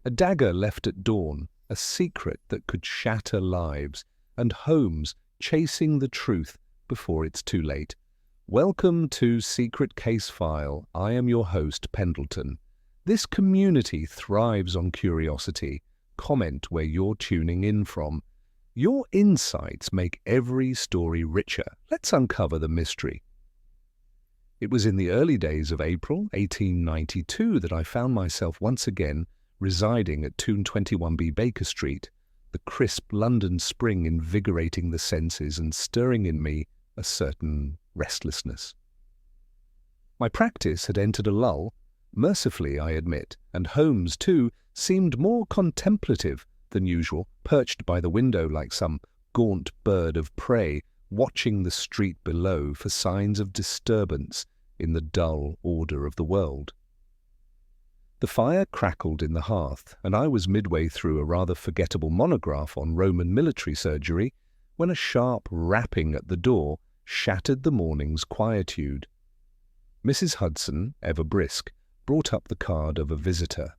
A dagger left at dawn, a secret that could shatter lives, and Holmes chasing the truth before it's too late. Welcome to Secret Case File. I am your host, Pendleton. This community thrives on curiosity. Comment where you're tuning in from. Your insights make every story richer. Let's uncover the mystery. It was in the early days of April 1892 that I found myself once again residing at 221B Baker Street, the crisp London spring invigorating the senses and stirring in me a certain restlessness. My practice had entered a lull, mercifully I admit, and Holmes, too, seemed more contemplative than usual, perched by the window like some gaunt bird of prey, watching the street below for signs of disturbance in the dull order of the world. The fire crackled in the hearth, and I was midway through a rather forgettable monograph on Roman military surgery when a sharp rapping at the door shattered the morning's quietude. Mrs. Hudson, ever brisk, brought up the card of a visitor.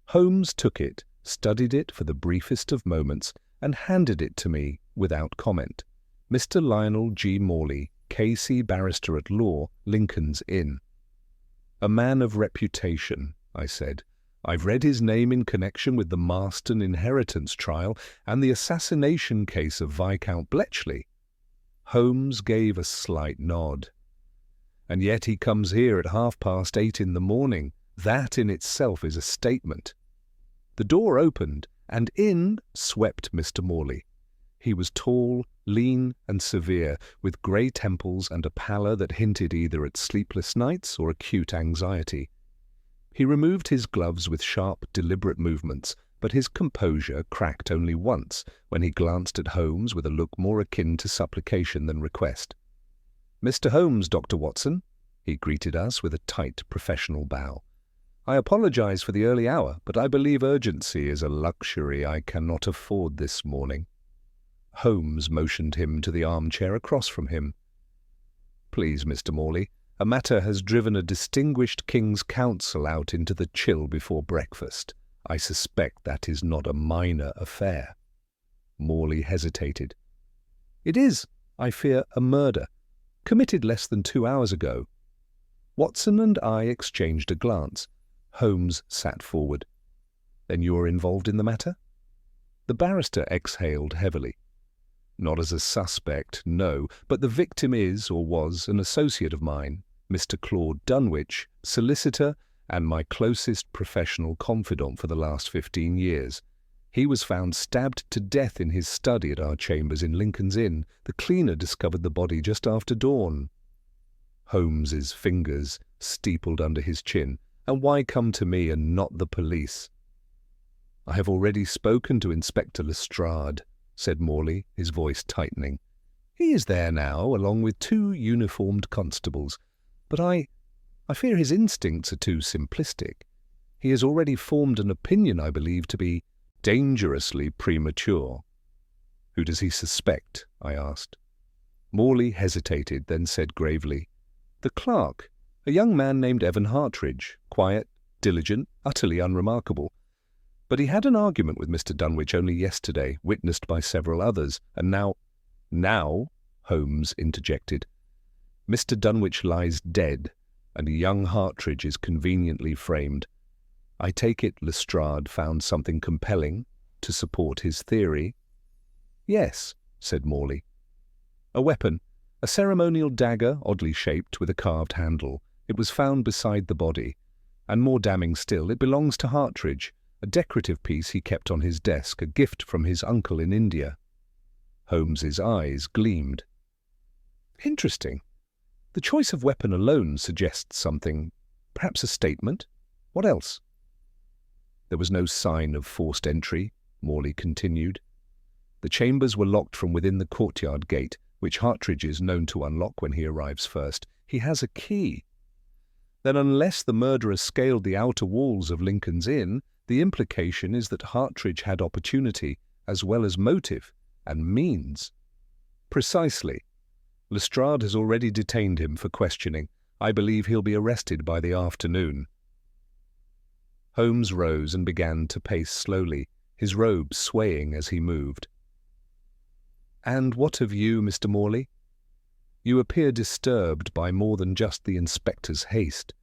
Holmes took it, studied it for the briefest of moments, and handed it to me without comment. Mr. Lionel G. Morley, K.C. Barrister at Law, Lincoln's Inn. A man of reputation, I said. I've read his name in connection with the Marston inheritance trial and the assassination case of Viscount Bletchley. Holmes gave a slight nod. And yet he comes here at 8:30 in the morning. That in itself is a statement. The door opened, and in swept Mr. Morley. He was tall, lean, and severe, with grey temples and a pallor that hinted either at sleepless nights or acute anxiety. He removed his gloves with sharp, deliberate movements, but his composure cracked only once when he glanced at Holmes with a look more akin to supplication than request. "Mr. Holmes, Dr. Watson," he greeted us with a tight, professional bow. "I apologize for the early hour, but I believe urgency is a luxury I cannot afford this morning." Holmes motioned him to the armchair across from him. "Please, Mr. Morley, a matter has driven a distinguished King's Counsel out into the chill before breakfast. I suspect that is not a minor affair." Morley hesitated. "It is, I fear, a murder, committed less than 2 hours ago." Watson and I exchanged a glance. Holmes sat forward. "Then you are involved in the matter?" The barrister exhaled heavily. "Not as a suspect, no, but the victim is, or was, an associate of mine, Mr. Claude Dunwich, solicitor and my closest professional confidant for the last 15 years. He was found stabbed to death in his study at our chambers in Lincoln's Inn. The cleaner discovered the body just after dawn." Holmes's fingers steepled under his chin. "And why come to me and not the police?" "I have already spoken to Inspector Lestrade," said Morley, his voice tightening. "He is there now, along with 2 uniformed constables. But I fear his instincts are too simplistic. He has already formed an opinion I believe to be dangerously premature." "Who does he suspect?" I asked. Morley hesitated, then said gravely, "The clerk, a young man named Evan Hartridge, quiet, diligent, utterly unremarkable. But he had an argument with Mr. Dunwich only yesterday, witnessed by several others, and now, Holmes interjected, Mr. Dunwich lies dead, and young Hartridge is conveniently framed. I take it Lestrade found something compelling to support his theory?" "Yes," said Morley. "A weapon, a ceremonial dagger, oddly shaped, with a carved handle. It was found beside the body. And more damning still, it belongs to Hartridge, a decorative piece he kept on his desk, a gift from his uncle in India." Holmes's eyes gleamed. "Interesting. The choice of weapon alone suggests something, perhaps a statement. What else?" "There was no sign of forced entry," Morley continued. "The chambers were locked from within the courtyard gate, which Hartridge is known to unlock when he arrives first. He has a key. Then unless the murderer scaled the outer walls of Lincoln's Inn, the implication is that Hartridge had opportunity, as well as motive, and means." "Precisely. Lestrade has already detained him for questioning. I believe he'll be arrested by the afternoon." Holmes rose and began to pace slowly, his robe swaying as he moved. "And what of you, Mr. Morley? You appear disturbed by more than just the inspector's haste.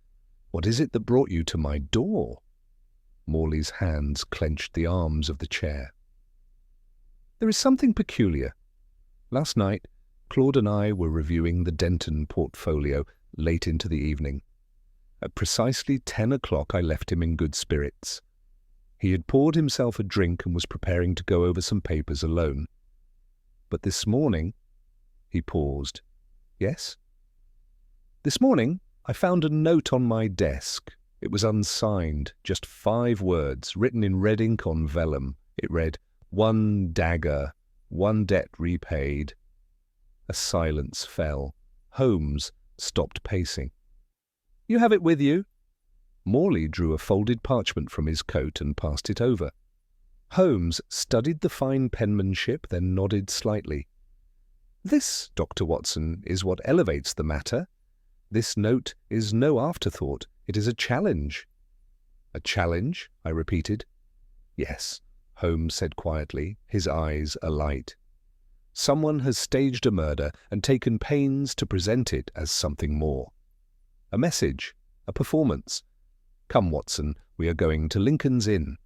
What is it that brought you to my door?" Morley's hands clenched the arms of the chair. "There is something peculiar. Last night, Claude and I were reviewing the Denton portfolio late into the evening. At precisely 10 o'clock I left him in good spirits. He had poured himself a drink and was preparing to go over some papers alone. But this morning—" He paused. "Yes?" "This morning I found a note on my desk. It was unsigned, just 5 words, written in red ink on vellum. It read, 'One dagger, one debt repaid.'" A silence fell. Holmes stopped pacing. "You have it with you?" Morley drew a folded parchment from his coat and passed it over. Holmes studied the fine penmanship, then nodded slightly. "This, Dr. Watson, is what elevates the matter. This note is no afterthought. It is a challenge." "A challenge?" I repeated. "Yes," Holmes said quietly, his eyes alight. "Someone has staged a murder and taken pains to present it as something more. A message, a performance. Come, Watson, we are going to Lincoln's Inn."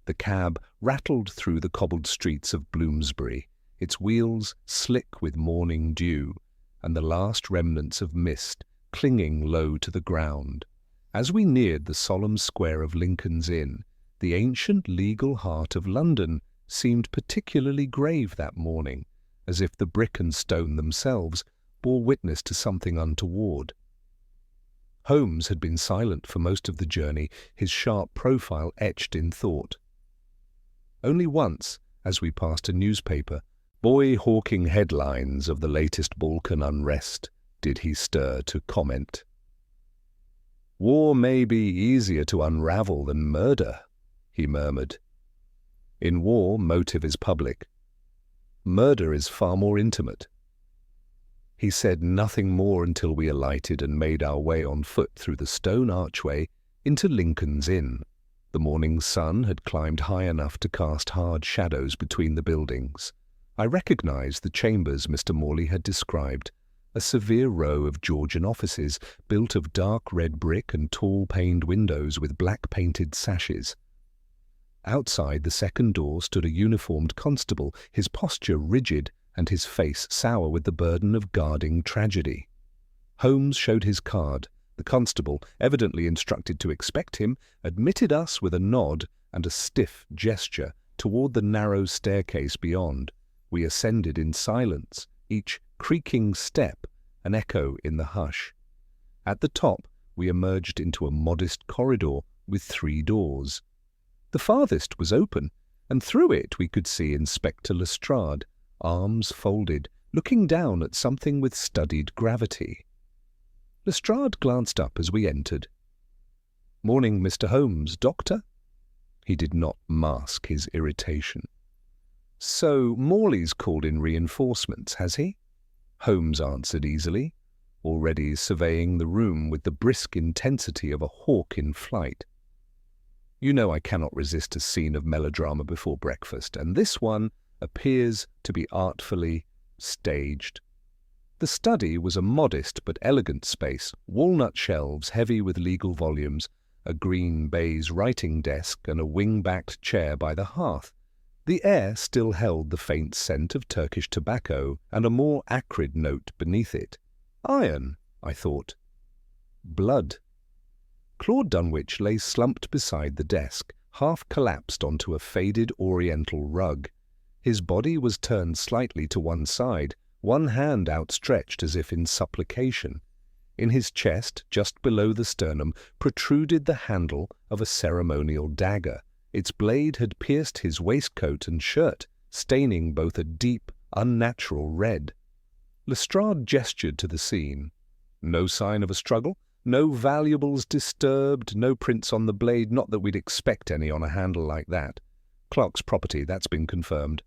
The cab rattled through the cobbled streets of Bloomsbury, its wheels slick with morning dew, and the last remnants of mist clinging low to the ground. As we neared the solemn square of Lincoln's Inn, the ancient legal heart of London seemed particularly grave that morning, as if the brick and stone themselves bore witness to something untoward. Holmes had been silent for most of the journey, his sharp profile etched in thought. Only once, as we passed a newspaper, boy hawking headlines of the latest Balkan unrest, did he stir to comment. "War may be easier to unravel than murder," he murmured. "In war, motive is public. Murder is far more intimate." He said nothing more until we alighted and made our way on foot through the stone archway into Lincoln's Inn. The morning sun had climbed high enough to cast hard shadows between the buildings. I recognized the chambers Mr. Morley had described, a severe row of Georgian offices built of dark red brick and tall paned windows with black-painted sashes. Outside the second door stood a uniformed constable, his posture rigid and his face sour with the burden of guarding tragedy. Holmes showed his card. The constable, evidently instructed to expect him, admitted us with a nod and a stiff gesture toward the narrow staircase beyond. We ascended in silence, each creaking step an echo in the hush. At the top, we emerged into a modest corridor with 3 doors. The farthest was open, and through it we could see Inspector Lestrade, arms folded, looking down at something with studied gravity. Lestrade glanced up as we entered. "Morning, Mr. Holmes, Doctor?" He did not mask his irritation. "So Morley's called in reinforcements, has he?" Holmes answered easily, already surveying the room with the brisk intensity of a hawk in flight. "You know I cannot resist a scene of melodrama before breakfast, and this one appears to be artfully staged." The study was a modest but elegant space, walnut shelves heavy with legal volumes, a green baize writing desk and a wing-backed chair by the hearth. The air still held the faint scent of Turkish tobacco and a more acrid note beneath it. Iron, I thought. Blood. Claude Dunwich lay slumped beside the desk, half collapsed onto a faded oriental rug. His body was turned slightly to one side, one hand outstretched as if in supplication. In his chest, just below the sternum, protruded the handle of a ceremonial dagger. Its blade had pierced his waistcoat and shirt, staining both a deep, unnatural red. Lestrade gestured to the scene. No sign of a struggle, no valuables disturbed, no prints on the blade, not that we'd expect any on a handle like that. Clark's property, that's been confirmed.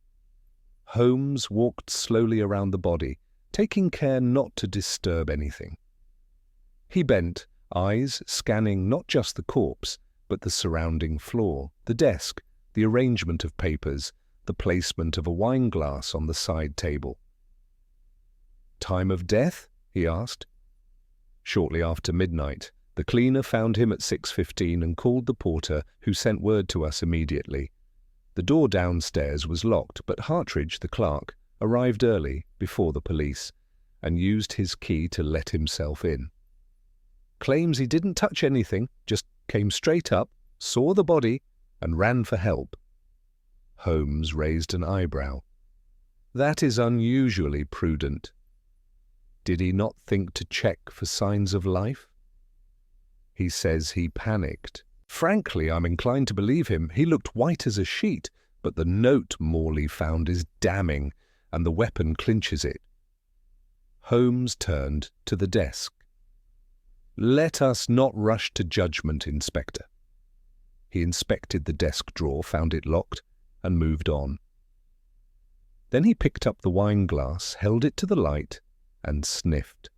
Holmes walked slowly around the body, taking care not to disturb anything. He bent, eyes scanning not just the corpse, but the surrounding floor, the desk, the arrangement of papers, the placement of a wine glass on the side table. "Time of death?" he asked. "Shortly after midnight. The cleaner found him at 6:15 and called the porter, who sent word to us immediately. The door downstairs was locked, but Hartridge, the clerk, arrived early, before the police, and used his key to let himself in. Claims he didn't touch anything, just came straight up, saw the body, and ran for help." Holmes raised an eyebrow. "That is unusually prudent. Did he not think to check for signs of life?" "He says he panicked. Frankly, I'm inclined to believe him. He looked white as a sheet, but the note Morley found is damning, and the weapon clinches it." Holmes turned to the desk. "Let us not rush to judgment, Inspector." He inspected the desk drawer, found it locked, and moved on. Then he picked up the wine glass, held it to the light, and sniffed.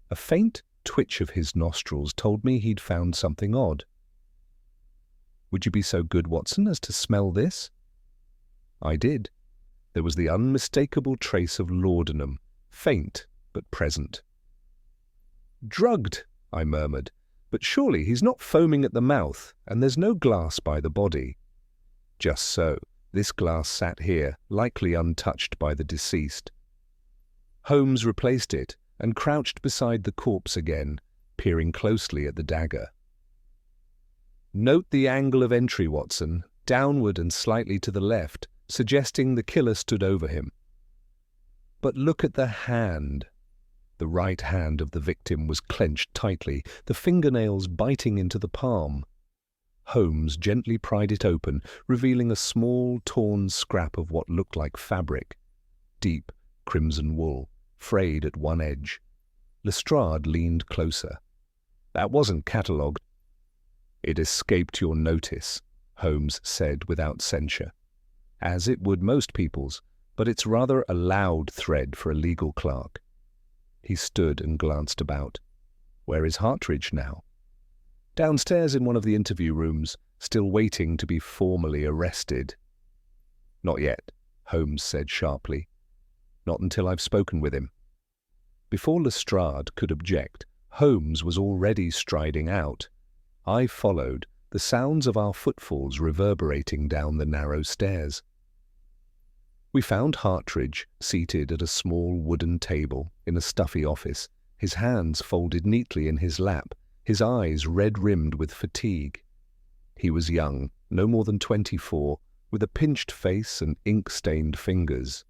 A faint twitch of his nostrils told me he'd found something odd. "Would you be so good, Watson, as to smell this?" I did. There was the unmistakable trace of laudanum, faint but present. "Drugged," I murmured, "but surely he's not foaming at the mouth, and there's no glass by the body." "Just so. This glass sat here, likely untouched by the deceased." Holmes replaced it and crouched beside the corpse again, peering closely at the dagger. "Note the angle of entry, Watson, downward and slightly to the left, suggesting the killer stood over him. But look at the hand." The right hand of the victim was clenched tightly, the fingernails biting into the palm. Holmes gently pried it open, revealing a small, torn scrap of what looked like fabric. Deep crimson wool, frayed at one edge. Lestrade leaned closer. "That wasn't catalogued." "It escaped your notice," Holmes said without censure. "As it would most people's, but it's rather a loud thread for a legal clerk." He stood and glanced about. "Where is Hartridge now?" "Downstairs in one of the interview rooms, still waiting to be formally arrested." "Not yet," Holmes said sharply. "Not until I've spoken with him." Before Lestrade could object, Holmes was already striding out. I followed, the sounds of our footfalls reverberating down the narrow stairs. We found Hartridge seated at a small wooden table in a stuffy office, his hands folded neatly in his lap, his eyes red-rimmed with fatigue. He was young, no more than 24, with a pinched face and ink-stained fingers.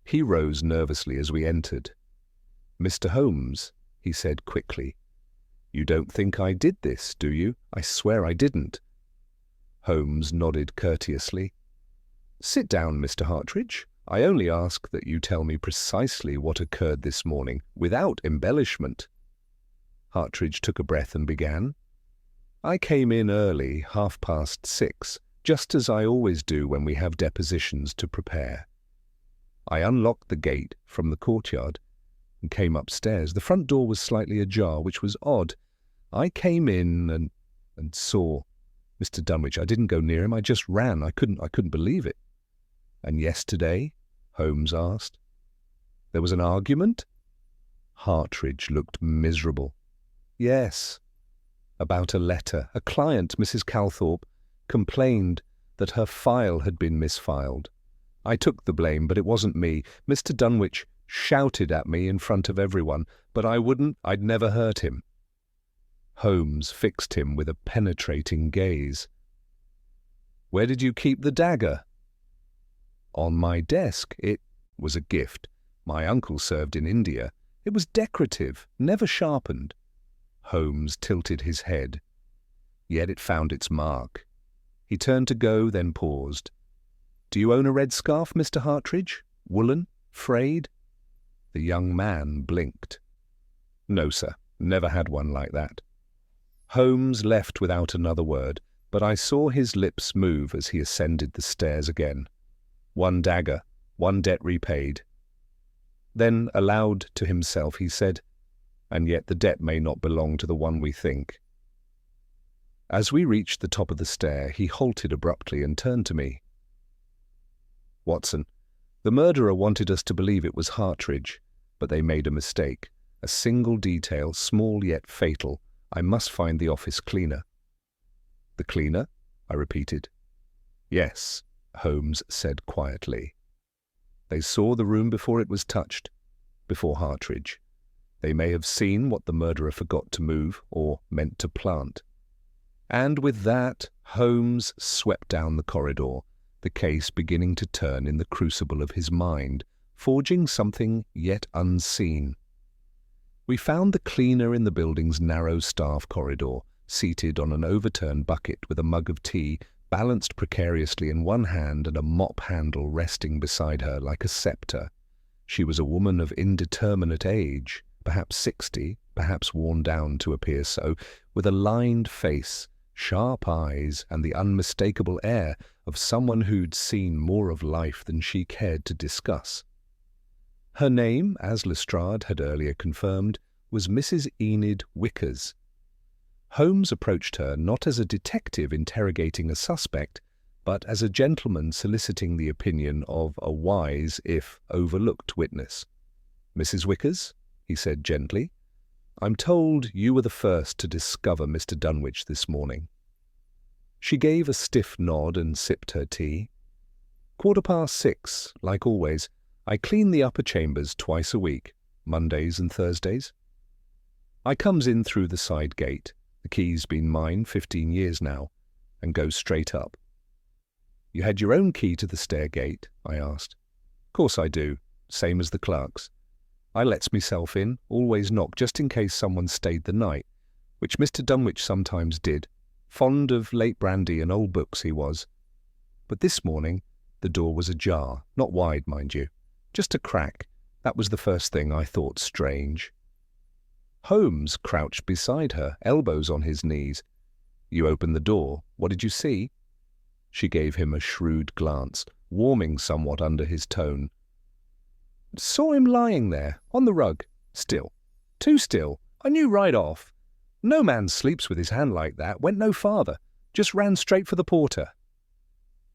He rose nervously as we entered. "Mr. Holmes," he said quickly. "You don't think I did this, do you? I swear I didn't." Holmes nodded courteously. "Sit down, Mr. Hartridge. I only ask that you tell me precisely what occurred this morning, without embellishment." Hartridge took a breath and began. "I came in early, 6:30, just as I always do when we have depositions to prepare. I unlocked the gate from the courtyard and came upstairs. The front door was slightly ajar, which was odd. I came in and saw Mr. Dunwich. I didn't go near him. I just ran. I couldn't believe it." "And yesterday?" Holmes asked. "There was an argument?" Hartridge looked miserable. "Yes, about a letter. A client, Mrs. Calthorpe, complained that her file had been misfiled. I took the blame, but it wasn't me. Mr. Dunwich shouted at me in front of everyone, but I'd never hurt him." Holmes fixed him with a penetrating gaze. "Where did you keep the dagger?" "On my desk. It was a gift. My uncle served in India. It was decorative, never sharpened." Holmes tilted his head. "Yet it found its mark." He turned to go, then paused. "Do you own a red scarf, Mr. Hartridge? Woolen? Frayed?" The young man blinked. "No, sir. Never had one like that." Holmes left without another word, but I saw his lips move as he ascended the stairs again. "One dagger, one debt repaid." Then, aloud to himself, he said, "And yet the debt may not belong to the one we think." As we reached the top of the stair, he halted abruptly and turned to me. "Watson, the murderer wanted us to believe it was Hartridge, but they made a mistake. A single detail, small yet fatal. I must find the office cleaner." "The cleaner?" I repeated. "Yes," Holmes said quietly. "They saw the room before it was touched, before Hartridge. They may have seen what the murderer forgot to move or meant to plant." And with that, Holmes swept down the corridor, the case beginning to turn in the crucible of his mind, forging something yet unseen. We found the cleaner in the building's narrow staff corridor, seated on an overturned bucket with a mug of tea balanced precariously in one hand and a mop handle resting beside her like a scepter. She was a woman of indeterminate age, perhaps 60, perhaps worn down to appear so, with a lined face, sharp eyes, and the unmistakable air of someone who'd seen more of life than she cared to discuss. Her name, as Lestrade had earlier confirmed, was Mrs. Enid Wickers. Holmes approached her not as a detective interrogating a suspect, but as a gentleman soliciting the opinion of a wise, if overlooked, witness. "Mrs. Wickers," he said gently, "I'm told you were the first to discover Mr. Dunwich this morning." She gave a stiff nod and sipped her tea. "6:15, like always. I clean the upper chambers twice a week, Mondays and Thursdays. I comes in through the side gate, the key's been mine 15 years now, and goes straight up." "You had your own key to the stair gate?" I asked. "Course I do, same as the clerks. I lets myself in, always knock just in case someone stayed the night, which Mr. Dunwich sometimes did. Fond of late brandy and old books he was. But this morning the door was ajar, not wide, mind you, just a crack. That was the first thing I thought strange." Holmes crouched beside her, elbows on his knees. "You opened the door. What did you see?" She gave him a shrewd glance, warming somewhat under his tone. "Saw him lying there, on the rug. Still. Too still. I knew right off. No man sleeps with his hand like that. Went no farther. Just ran straight for the porter."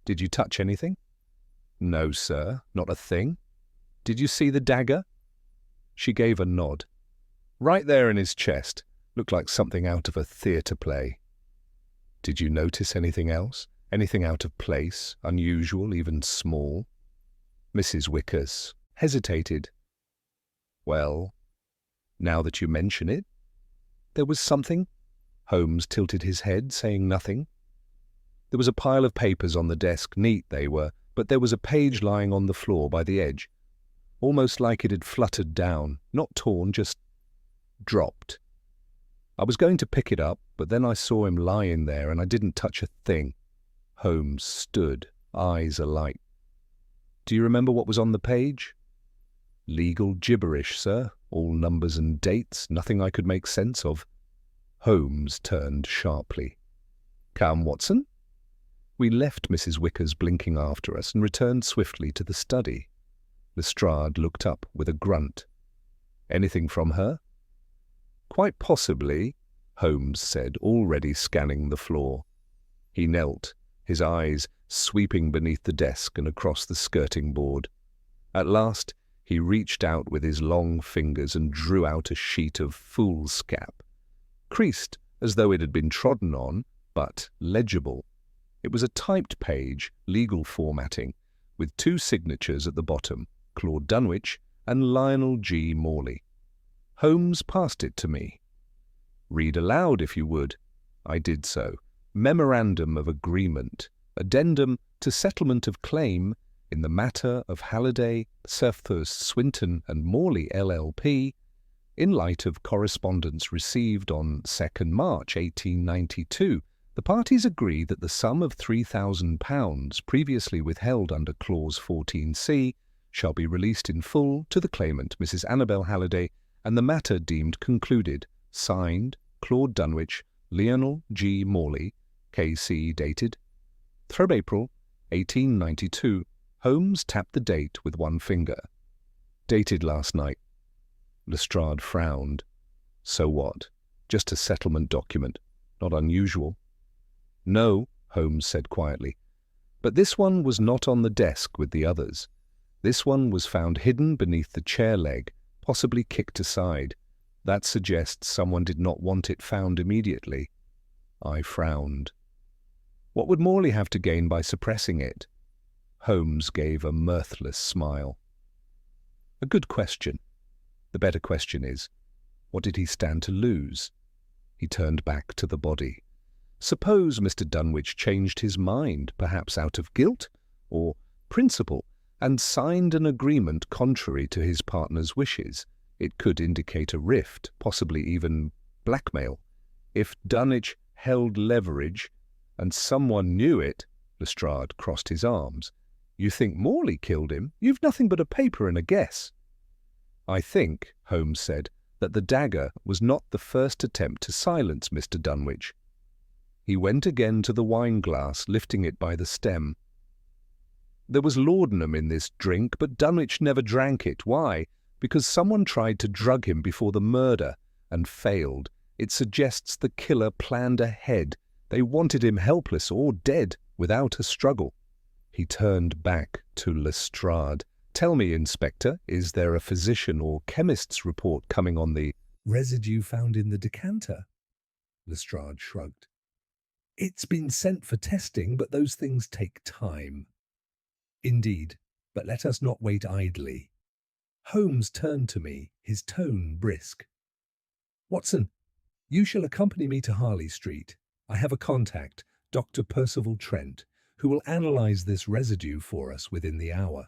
"Did you touch anything?" "No, sir. Not a thing." "Did you see the dagger?" She gave a nod. "Right there in his chest. Looked like something out of a theatre play." "Did you notice anything else? Anything out of place, unusual, even small?" Mrs. Wickers hesitated. "Well, now that you mention it, there was something." Holmes tilted his head, saying nothing. "There was a pile of papers on the desk, neat they were, but there was a page lying on the floor by the edge, almost like it had fluttered down, not torn, just dropped. I was going to pick it up, but then I saw him lying there and I didn't touch a thing." Holmes stood, eyes alight. "Do you remember what was on the page?" "Legal gibberish, sir. All numbers and dates, nothing I could make sense of." Holmes turned sharply. "Come, Watson." We left Mrs. Wickers blinking after us and returned swiftly to the study. Lestrade looked up with a grunt. "Anything from her?" "Quite possibly," Holmes said, already scanning the floor. He knelt, his eyes sweeping beneath the desk and across the skirting board. At last he reached out with his long fingers and drew out a sheet of foolscap, creased as though it had been trodden on, but legible. It was a typed page, legal formatting, with 2 signatures at the bottom, Claude Dunwich and Lionel G. Morley. Holmes passed it to me. "Read aloud, if you would." I did so. "Memorandum of Agreement, Addendum to Settlement of Claim in the matter of Halliday, Surthurst, Swinton and Morley, LLP, in light of correspondence received on 2nd March 1892, the parties agree that the sum of £3,000 previously withheld under Clause 14C shall be released in full to the claimant, Mrs. Annabel Halliday, and the matter deemed concluded. Signed, Claude Dunwich, Lionel G. Morley, K.C. dated 3rd April, 1892. Holmes tapped the date with one finger. "Dated last night." Lestrade frowned. "So what? Just a settlement document. Not unusual." No, Holmes said quietly. But this one was not on the desk with the others. This one was found hidden beneath the chair leg, possibly kicked aside. That suggests someone did not want it found immediately. I frowned. What would Morley have to gain by suppressing it? Holmes gave a mirthless smile. A good question. The better question is, what did he stand to lose? He turned back to the body. Suppose Mr. Dunwich changed his mind, perhaps out of guilt or principle, and signed an agreement contrary to his partner's wishes. It could indicate a rift, possibly even blackmail. If Dunwich held leverage and someone knew it, Lestrade crossed his arms. You think Morley killed him? You've nothing but a paper and a guess. I think, Holmes said, that the dagger was not the first attempt to silence Mr. Dunwich. He went again to the wine-glass, lifting it by the stem. There was laudanum in this drink, but Dunwich never drank it. Why? Because someone tried to drug him before the murder and failed. It suggests the killer planned ahead. They wanted him helpless or dead without a struggle. He turned back to Lestrade. Tell me, Inspector, is there a physician or chemist's report coming on the residue found in the decanter? Lestrade shrugged. It's been sent for testing, but those things take time. Indeed, but let us not wait idly. Holmes turned to me, his tone brisk. Watson, you shall accompany me to Harley Street. I have a contact, Dr. Percival Trent, who will analyze this residue for us within the hour.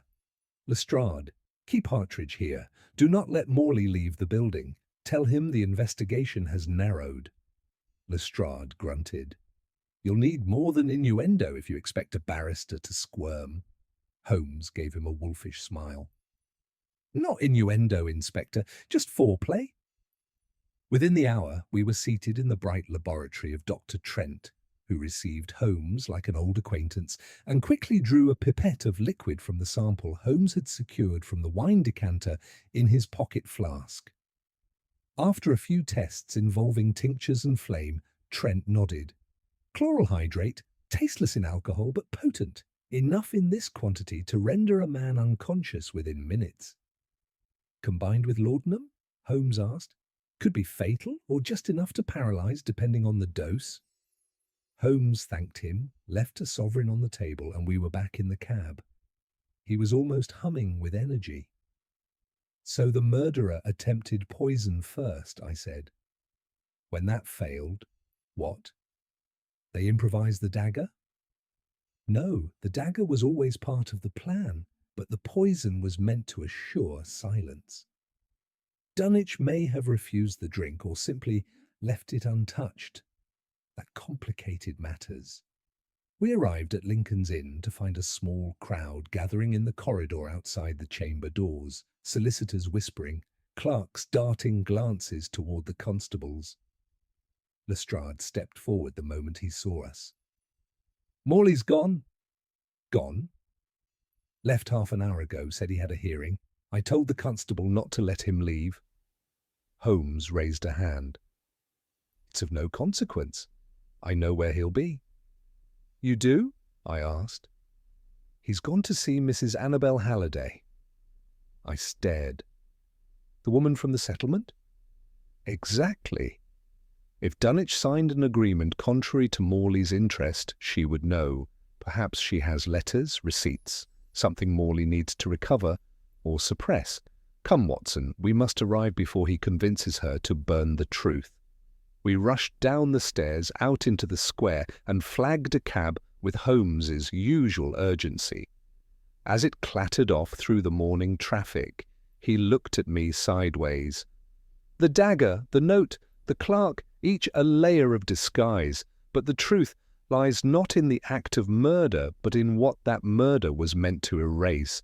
Lestrade, keep Partridge here. Do not let Morley leave the building. Tell him the investigation has narrowed. Lestrade grunted. You'll need more than innuendo if you expect a barrister to squirm. Holmes gave him a wolfish smile. Not innuendo, Inspector, just foreplay. Within the hour, we were seated in the bright laboratory of Dr. Trent, who received Holmes like an old acquaintance and quickly drew a pipette of liquid from the sample Holmes had secured from the wine decanter in his pocket flask. After a few tests involving tinctures and flame, Trent nodded. Chloral hydrate, tasteless in alcohol but potent, enough in this quantity to render a man unconscious within minutes. Combined with laudanum? Holmes asked. Could be fatal or just enough to paralyze depending on the dose. Holmes thanked him, left a sovereign on the table, and we were back in the cab. He was almost humming with energy. So the murderer attempted poison first, I said. When that failed, what? They improvised the dagger? No, the dagger was always part of the plan, but the poison was meant to assure silence. Dunwich may have refused the drink or simply left it untouched. That complicated matters. We arrived at Lincoln's Inn to find a small crowd gathering in the corridor outside the chamber doors, solicitors whispering, clerks darting glances toward the constables. Lestrade stepped forward the moment he saw us. Morley's gone. Gone? Left half an hour ago, said he had a hearing. I told the constable not to let him leave. Holmes raised a hand. It's of no consequence. I know where he'll be. You do? I asked. He's gone to see Mrs. Annabel Halliday. I stared. The woman from the settlement? Exactly. If Dunwich signed an agreement contrary to Morley's interest, she would know. Perhaps she has letters, receipts, something Morley needs to recover or suppress. Come, Watson, we must arrive before he convinces her to burn the truth. We rushed down the stairs, out into the square, and flagged a cab with Holmes's usual urgency. As it clattered off through the morning traffic, he looked at me sideways. The dagger, the note, the clerk, each a layer of disguise, but the truth lies not in the act of murder, but in what that murder was meant to erase.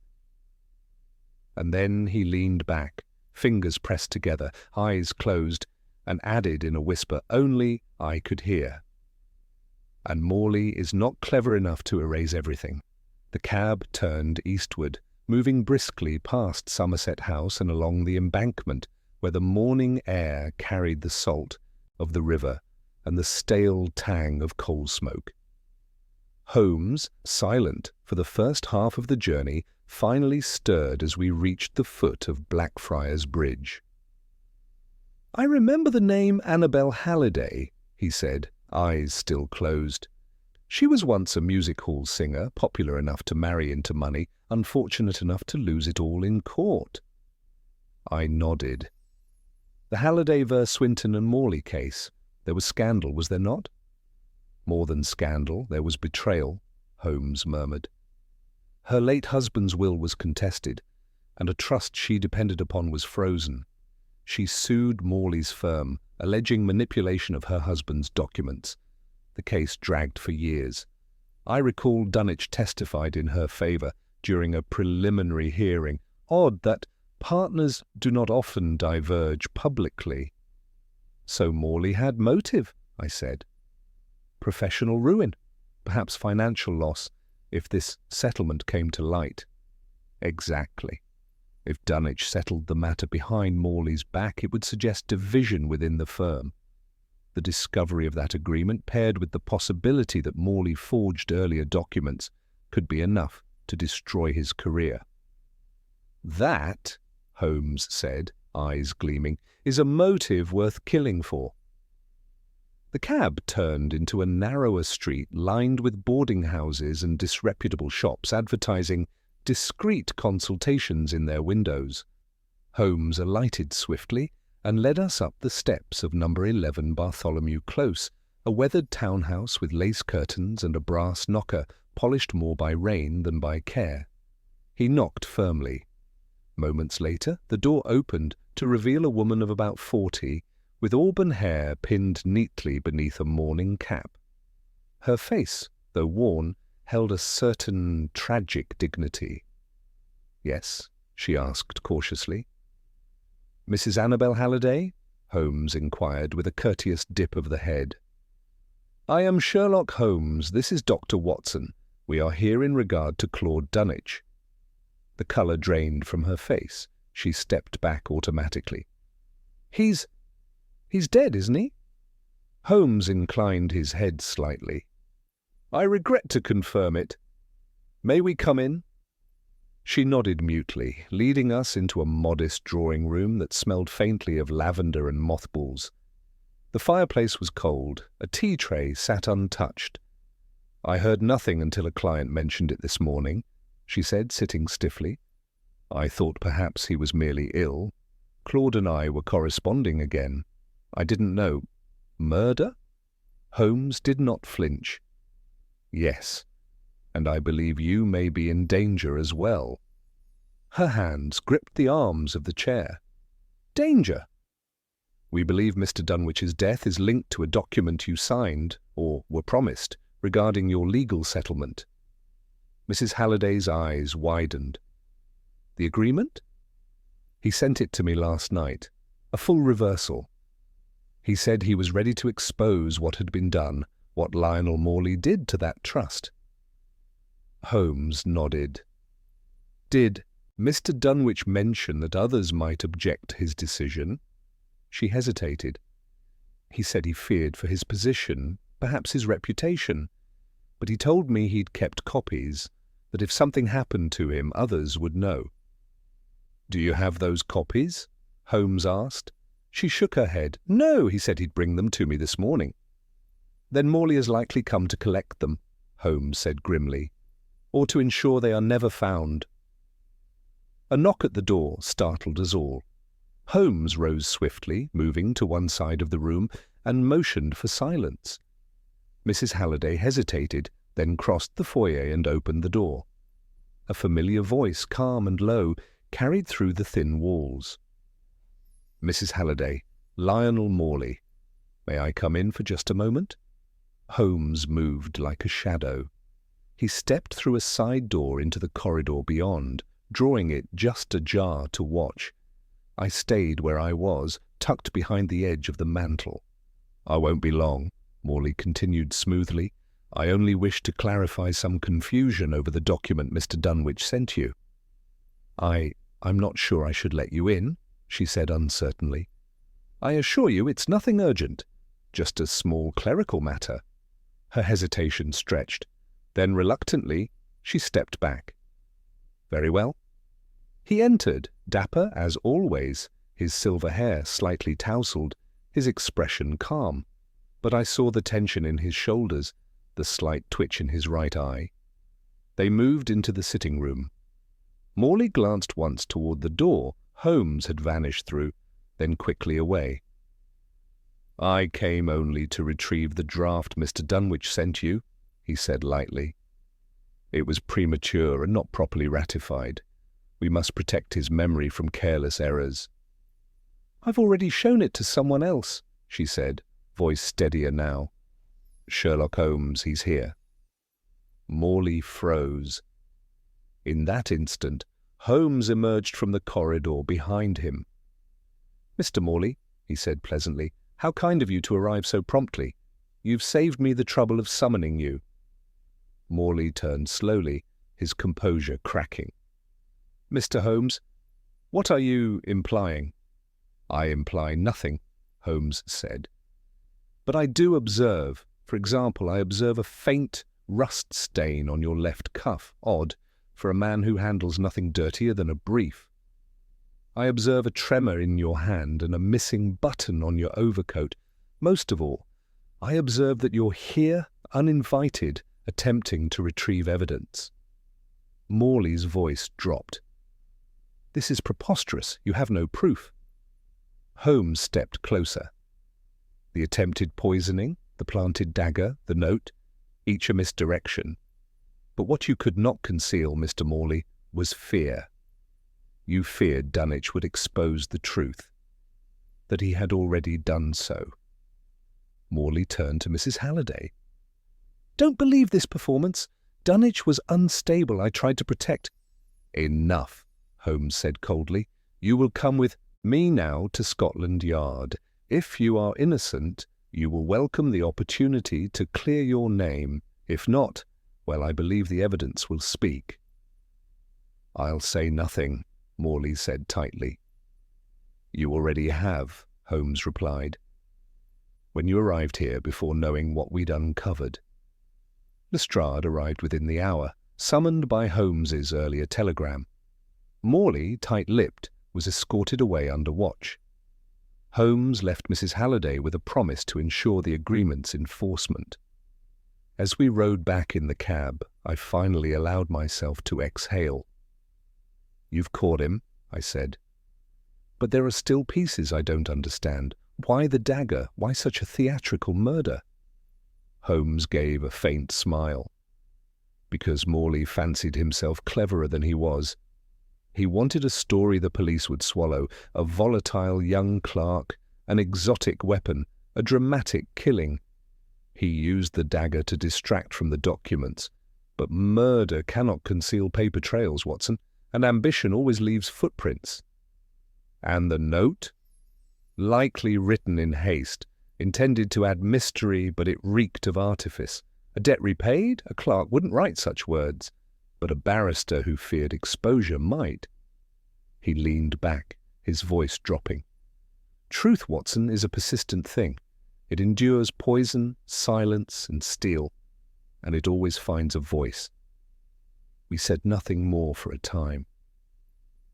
And then he leaned back, fingers pressed together, eyes closed, and added in a whisper only I could hear. And Morley is not clever enough to erase everything. The cab turned eastward, moving briskly past Somerset House and along the embankment, where the morning air carried the salt of the river and the stale tang of coal smoke. Holmes, silent for the first half of the journey, finally stirred as we reached the foot of Blackfriars Bridge. "I remember the name Annabel Halliday," he said, eyes still closed. "She was once a music hall singer, popular enough to marry into money, unfortunate enough to lose it all in court." I nodded. "The Halliday v. Swinton and Morley case. There was scandal, was there not?" "More than scandal, there was betrayal," Holmes murmured. "Her late husband's will was contested, and a trust she depended upon was frozen. She sued Morley's firm, alleging manipulation of her husband's documents. The case dragged for years. I recall Dunwich testified in her favour during a preliminary hearing. Odd that partners do not often diverge publicly." "So Morley had motive," I said. "Professional ruin, perhaps financial loss, if this settlement came to light." "Exactly. If Dunwich settled the matter behind Morley's back, it would suggest division within the firm. The discovery of that agreement, paired with the possibility that Morley forged earlier documents, could be enough to destroy his career." "That," Holmes said, eyes gleaming, "is a motive worth killing for." The cab turned into a narrower street lined with boarding houses and disreputable shops advertising discreet consultations in their windows. Holmes alighted swiftly and led us up the steps of number 11 Bartholomew Close, a weathered townhouse with lace curtains and a brass knocker polished more by rain than by care. He knocked firmly. Moments later, the door opened to reveal a woman of about 40, with auburn hair pinned neatly beneath a mourning cap. Her face, though worn, held a certain tragic dignity. "Yes?" she asked cautiously. "Mrs. Annabel Halliday?" Holmes inquired with a courteous dip of the head. "I am Sherlock Holmes. This is Dr. Watson. We are here in regard to Claude Dunwich." The colour drained from her face. She stepped back automatically. He's dead, isn't he?" Holmes inclined his head slightly. "I regret to confirm it. May we come in?" She nodded mutely, leading us into a modest drawing-room that smelled faintly of lavender and mothballs. The fireplace was cold. A tea tray sat untouched. "I heard nothing until a client mentioned it this morning," she said, sitting stiffly. "I thought perhaps he was merely ill. Claude and I were corresponding again. I didn't know." "Murder?" Holmes did not flinch. "Yes, and I believe you may be in danger as well." Her hands gripped the arms of the chair. "Danger?" "We believe Mr. Dunwich's death is linked to a document you signed, or were promised, regarding your legal settlement." Mrs. Halliday's eyes widened. "The agreement?" "He sent it to me last night. A full reversal. He said he was ready to expose what had been done, what Lionel Morley did to that trust." Holmes nodded. "Did Mr. Dunwich mention that others might object to his decision?" She hesitated. "He said he feared for his position, perhaps his reputation. But he told me he'd kept copies, that if something happened to him, others would know." "Do you have those copies?" Holmes asked. She shook her head. "No, he said he'd bring them to me this morning." "Then Morley is likely come to collect them," Holmes said grimly, "or to ensure they are never found." A knock at the door startled us all. Holmes rose swiftly, moving to one side of the room, and motioned for silence. Mrs. Halliday hesitated, then crossed the foyer and opened the door. A familiar voice, calm and low, carried through the thin walls. "Mrs. Halliday, Lionel Morley. May I come in for just a moment?" Holmes moved like a shadow. He stepped through a side door into the corridor beyond, drawing it just ajar to watch. I stayed where I was, tucked behind the edge of the mantel. "I won't be long," Morley continued smoothly. "I only wish to clarify some confusion over the document Mr. Dunwich sent you." I'm not sure I should let you in," she said uncertainly. "I assure you it's nothing urgent, just a small clerical matter." Her hesitation stretched. Then reluctantly, she stepped back. Very well. He entered, dapper as always, his silver hair slightly tousled, his expression calm. But I saw the tension in his shoulders, the slight twitch in his right eye. They moved into the sitting room. Morley glanced once toward the door Holmes had vanished through, then quickly away. "I came only to retrieve the draft Mr. Dunwich sent you," he said lightly. "It was premature and not properly ratified. We must protect his memory from careless errors." "I've already shown it to someone else," she said, voice steadier now. "Sherlock Holmes, he's here." Morley froze. In that instant, Holmes emerged from the corridor behind him. "Mr. Morley," he said pleasantly, "how kind of you to arrive so promptly. You've saved me the trouble of summoning you." Morley turned slowly, his composure cracking. "Mr. Holmes, what are you implying?" "I imply nothing," Holmes said. "But I do observe, for example, I observe a faint rust stain on your left cuff, odd, for a man who handles nothing dirtier than a brief. I observe a tremor in your hand and a missing button on your overcoat. Most of all, I observe that you're here, uninvited, attempting to retrieve evidence." Morley's voice dropped. "This is preposterous. You have no proof." Holmes stepped closer. The attempted poisoning, the planted dagger, the note, each a misdirection. But what you could not conceal, Mr. Morley, was fear. You feared Dunwich would expose the truth, that he had already done so. Morley turned to Mrs. Halliday. "Don't believe this performance. Dunwich was unstable. I tried to protect—" "Enough," Holmes said coldly. "You will come with me now to Scotland Yard. If you are innocent, you will welcome the opportunity to clear your name. If not, well, I believe the evidence will speak." "I'll say nothing," Morley said tightly. "You already have," Holmes replied, "when you arrived here before knowing what we'd uncovered." Lestrade arrived within the hour, summoned by Holmes's earlier telegram. Morley, tight-lipped, was escorted away under watch. Holmes left Mrs. Halliday with a promise to ensure the agreement's enforcement. As we rode back in the cab, I finally allowed myself to exhale. "You've caught him," I said. "But there are still pieces I don't understand. Why the dagger? Why such a theatrical murder?" Holmes gave a faint smile. "Because Morley fancied himself cleverer than he was. He wanted a story the police would swallow, a volatile young clerk, an exotic weapon, a dramatic killing. He used the dagger to distract from the documents. But murder cannot conceal paper trails, Watson, and ambition always leaves footprints." "And the note?" "Likely written in haste, intended to add mystery, but it reeked of artifice. A debt repaid? A clerk wouldn't write such words. But a barrister who feared exposure might." He leaned back, his voice dropping. "Truth, Watson, is a persistent thing. It endures poison, silence, and steel, and it always finds a voice." We said nothing more for a time.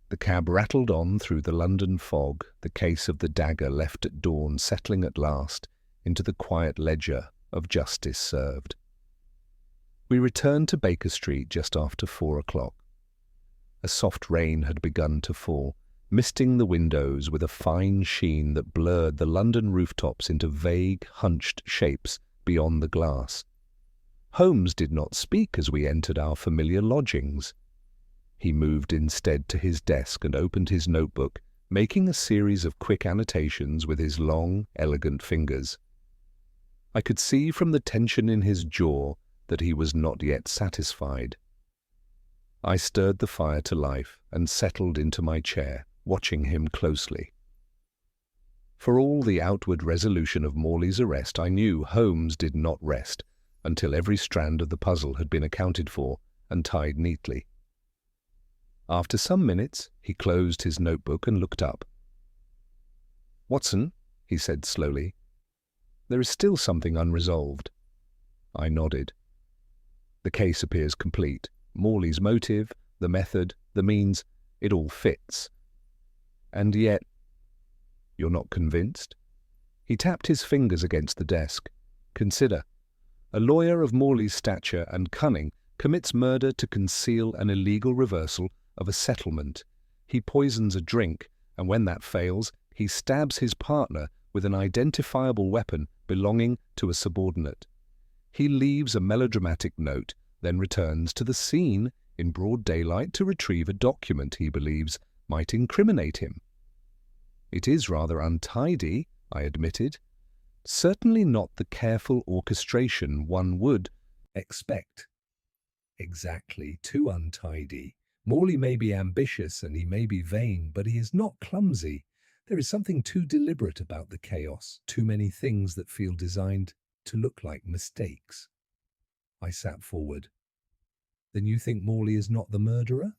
The cab rattled on through the London fog, the case of the dagger left at dawn settling at last into the quiet ledger of justice served. We returned to Baker Street just after 4 o'clock. A soft rain had begun to fall, misting the windows with a fine sheen that blurred the London rooftops into vague, hunched shapes beyond the glass. Holmes did not speak as we entered our familiar lodgings. He moved instead to his desk and opened his notebook, making a series of quick annotations with his long, elegant fingers. I could see from the tension in his jaw that he was not yet satisfied. I stirred the fire to life and settled into my chair, watching him closely. For all the outward resolution of Morley's arrest, I knew Holmes did not rest until every strand of the puzzle had been accounted for and tied neatly. After some minutes, he closed his notebook and looked up. "Watson," he said slowly, "there is still something unresolved." I nodded. The case appears complete. Morley's motive, the method, the means, it all fits. And yet, you're not convinced? He tapped his fingers against the desk. Consider. A lawyer of Morley's stature and cunning commits murder to conceal an illegal reversal of a settlement. He poisons a drink, and when that fails, he stabs his partner with an identifiable weapon belonging to a subordinate. He leaves a melodramatic note, then returns to the scene in broad daylight to retrieve a document he believes might incriminate him. It is rather untidy, I admitted. Certainly not the careful orchestration one would expect. Exactly, too untidy. Morley may be ambitious and he may be vain, but he is not clumsy. There is something too deliberate about the chaos, too many things that feel designed to look like mistakes. I sat forward. Then you think Morley is not the murderer?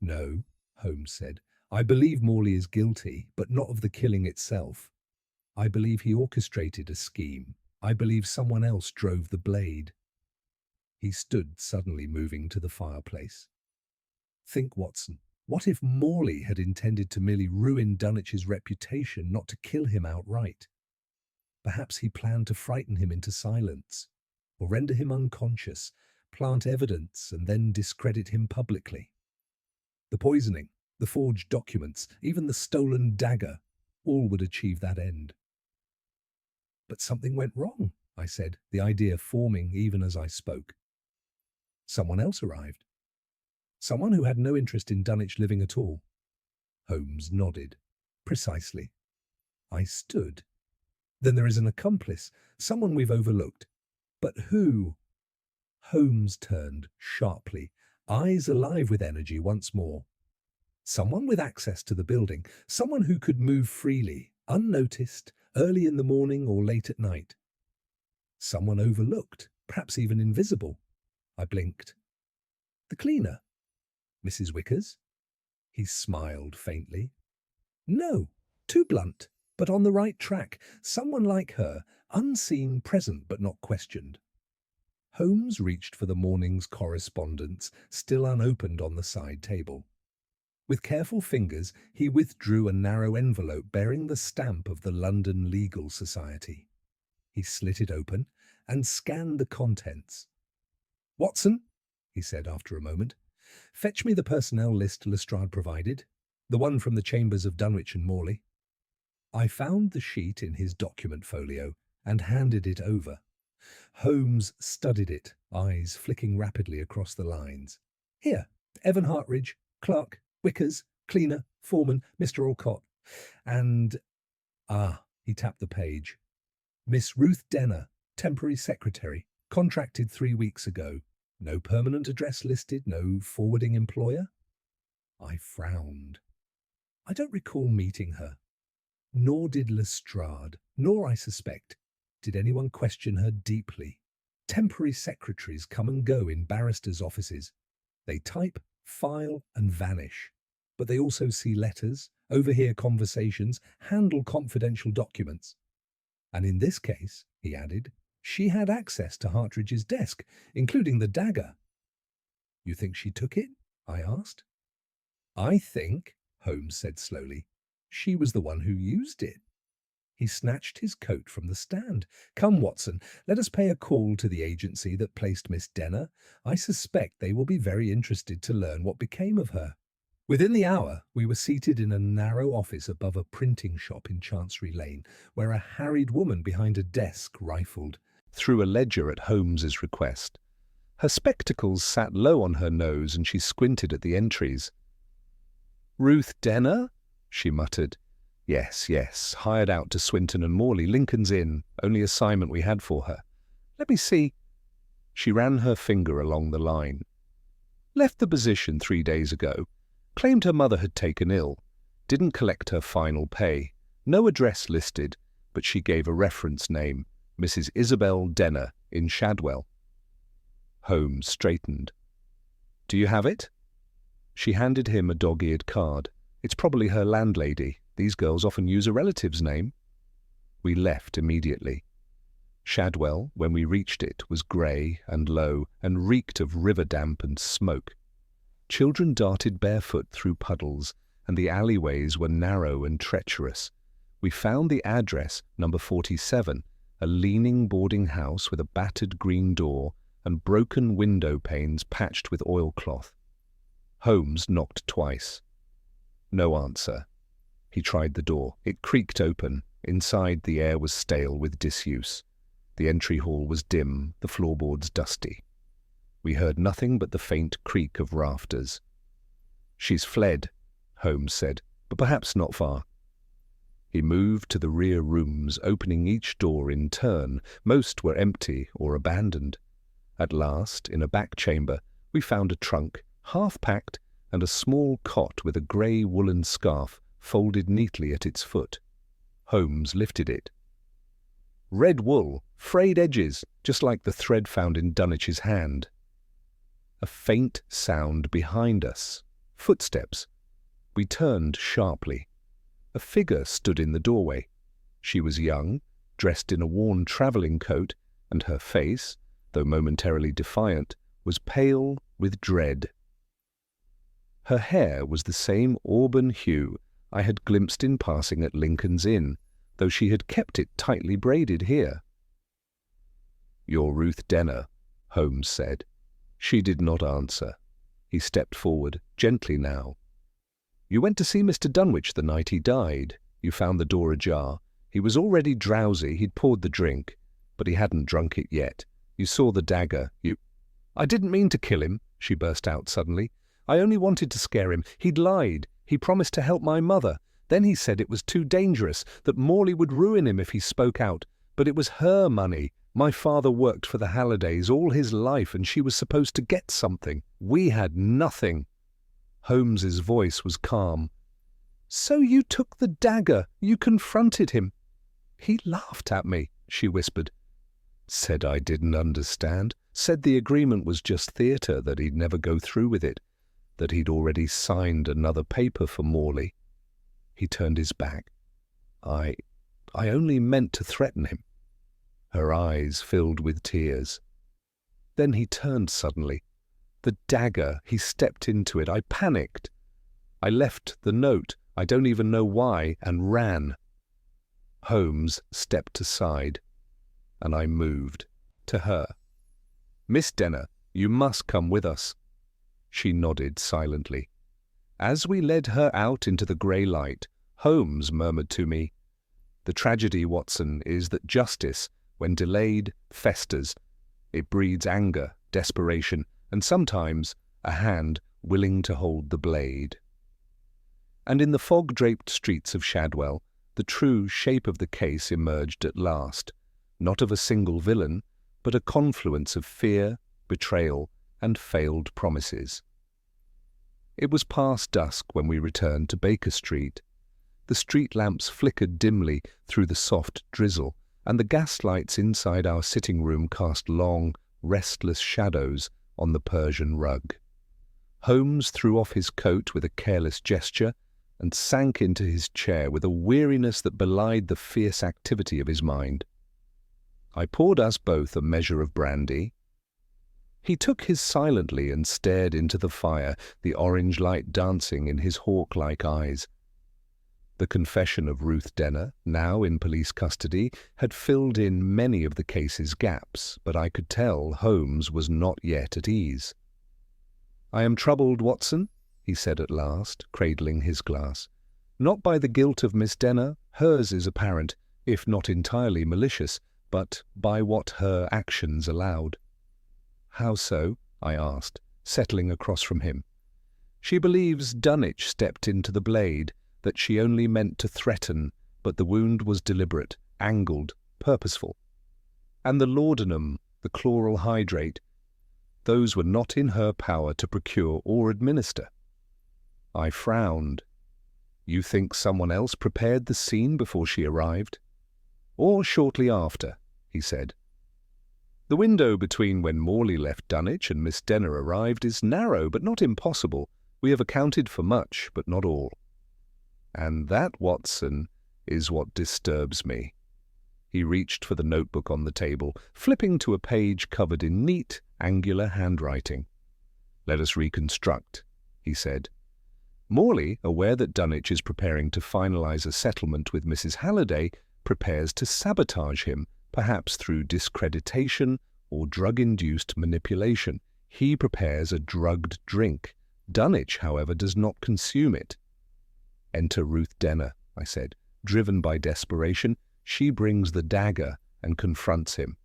No, Holmes said. I believe Morley is guilty, but not of the killing itself. I believe he orchestrated a scheme. I believe someone else drove the blade. He stood, suddenly moving to the fireplace. Think, Watson, what if Morley had intended to merely ruin Dunwich's reputation, not to kill him outright? Perhaps he planned to frighten him into silence, or render him unconscious, plant evidence, and then discredit him publicly. The poisoning, the forged documents, even the stolen dagger, all would achieve that end. But something went wrong, I said, the idea forming even as I spoke. Someone else arrived. Someone who had no interest in Dunwich living at all. Holmes nodded. Precisely. I stood. Then there is an accomplice, someone we've overlooked. But who? Holmes turned sharply, eyes alive with energy once more. Someone with access to the building, someone who could move freely, unnoticed, early in the morning or late at night. Someone overlooked, perhaps even invisible. I blinked. The cleaner. Mrs. Wickers? He smiled faintly. No, too blunt, but on the right track. Someone like her, unseen, present, but not questioned. Holmes reached for the morning's correspondence, still unopened on the side table. With careful fingers, he withdrew a narrow envelope bearing the stamp of the London Legal Society. He slit it open and scanned the contents. Watson, he said after a moment, fetch me the personnel list Lestrade provided, the one from the chambers of Dunwich and Morley. I found the sheet in his document folio and handed it over. Holmes studied it, eyes flicking rapidly across the lines. Here, Evan Hartridge, clerk, Wickers, cleaner, foreman, Mr. Alcott, and... he tapped the page. Miss Ruth Denner, temporary secretary, contracted 3 weeks ago. No permanent address listed, no forwarding employer. I frowned. I don't recall meeting her. Nor did Lestrade, nor, I suspect, did anyone question her deeply. Temporary secretaries come and go in barristers' offices. They type, file, and vanish. But they also see letters, overhear conversations, handle confidential documents. And in this case, he added, she had access to Hartridge's desk, including the dagger. You think she took it? I asked. I think, Holmes said slowly, she was the one who used it. He snatched his coat from the stand. Come, Watson, let us pay a call to the agency that placed Miss Denner. I suspect they will be very interested to learn what became of her. Within the hour, we were seated in a narrow office above a printing shop in Chancery Lane, where a harried woman behind a desk rifled through a ledger at Holmes's request. Her spectacles sat low on her nose and she squinted at the entries. Ruth Denner? She muttered. Yes, hired out to Swinton and Morley, Lincoln's Inn, only assignment we had for her. Let me see. She ran her finger along the line. Left the position 3 days ago. Claimed her mother had taken ill. Didn't collect her final pay. No address listed, but she gave a reference name, Mrs. Isabel Denner in Shadwell. Holmes straightened. Do you have it? She handed him a dog-eared card. It's probably her landlady. These girls often use a relative's name. We left immediately. Shadwell, when we reached it, was grey and low and reeked of river damp and smoke. Children darted barefoot through puddles, and the alleyways were narrow and treacherous. We found the address, number 47, a leaning boarding house with a battered green door and broken window panes patched with oilcloth. Holmes knocked twice. No answer. He tried the door. It creaked open. Inside, the air was stale with disuse. The entry hall was dim, the floorboards dusty. We heard nothing but the faint creak of rafters. "She's fled," Holmes said, "but perhaps not far." He moved to the rear rooms, opening each door in turn. Most were empty or abandoned. At last, in a back chamber, we found a trunk, half-packed, and a small cot with a grey woolen scarf folded neatly at its foot. Holmes lifted it. Red wool, frayed edges, just like the thread found in Dunwich's hand. A faint sound behind us. Footsteps. We turned sharply. A figure stood in the doorway. She was young, dressed in a worn travelling coat, and her face, though momentarily defiant, was pale with dread. Her hair was the same auburn hue I had glimpsed in passing at Lincoln's Inn, though she had kept it tightly braided here. "You're Ruth Denner," Holmes said. She did not answer. He stepped forward, gently now. "You went to see Mr. Dunwich the night he died. You found the door ajar. He was already drowsy. He'd poured the drink, but he hadn't drunk it yet. You saw the dagger. I didn't mean to kill him," she burst out suddenly. "I only wanted to scare him. He'd lied. He promised to help my mother. Then he said it was too dangerous, that Morley would ruin him if he spoke out. But it was her money. My father worked for the Hallidays all his life, and she was supposed to get something. We had nothing." Holmes's voice was calm. "So you took the dagger. You confronted him." "He laughed at me," she whispered. "Said I didn't understand. Said the agreement was just theatre, that he'd never go through with it, that he'd already signed another paper for Morley." He turned his back. I only meant to threaten him." Her eyes filled with tears. Then he turned suddenly. The dagger, he stepped into it. I panicked. I left the note, I don't even know why, and ran. Holmes stepped aside, and I moved to her. "Miss Denner, you must come with us." She nodded silently. As we led her out into the grey light, Holmes murmured to me, "The tragedy, Watson, is that justice, when delayed, festers. It breeds anger, desperation, and sometimes a hand willing to hold the blade." And in the fog-draped streets of Shadwell, the true shape of the case emerged at last, not of a single villain, but a confluence of fear, betrayal, and failed promises. It was past dusk when we returned to Baker Street. The street lamps flickered dimly through the soft drizzle, and the gaslights inside our sitting room cast long, restless shadows on the Persian rug. Holmes threw off his coat with a careless gesture and sank into his chair with a weariness that belied the fierce activity of his mind. I poured us both a measure of brandy. He took his silently and stared into the fire, the orange light dancing in his hawk-like eyes. The confession of Ruth Denner, now in police custody, had filled in many of the case's gaps, but I could tell Holmes was not yet at ease. "I am troubled, Watson," he said at last, cradling his glass. "Not by the guilt of Miss Denner, hers is apparent, if not entirely malicious, but by what her actions allowed." "How so?" I asked, settling across from him. "She believes Dunwich stepped into the blade, that she only meant to threaten, but the wound was deliberate, angled, purposeful. And the laudanum, the chloral hydrate, those were not in her power to procure or administer." I frowned. "You think someone else prepared the scene before she arrived?" "Or shortly after," he said. "The window between when Morley left Dunwich and Miss Denner arrived is narrow, but not impossible. We have accounted for much, but not all. And that, Watson, is what disturbs me." He reached for the notebook on the table, flipping to a page covered in neat, angular handwriting. "Let us reconstruct," he said. Morley, aware that Dunwich is preparing to finalize a settlement with Mrs. Halliday, prepares to sabotage him, perhaps through discreditation or drug-induced manipulation. He prepares a drugged drink. Dunwich, however, does not consume it. "Enter Ruth Denner," I said. Driven by desperation, she brings the dagger and confronts him.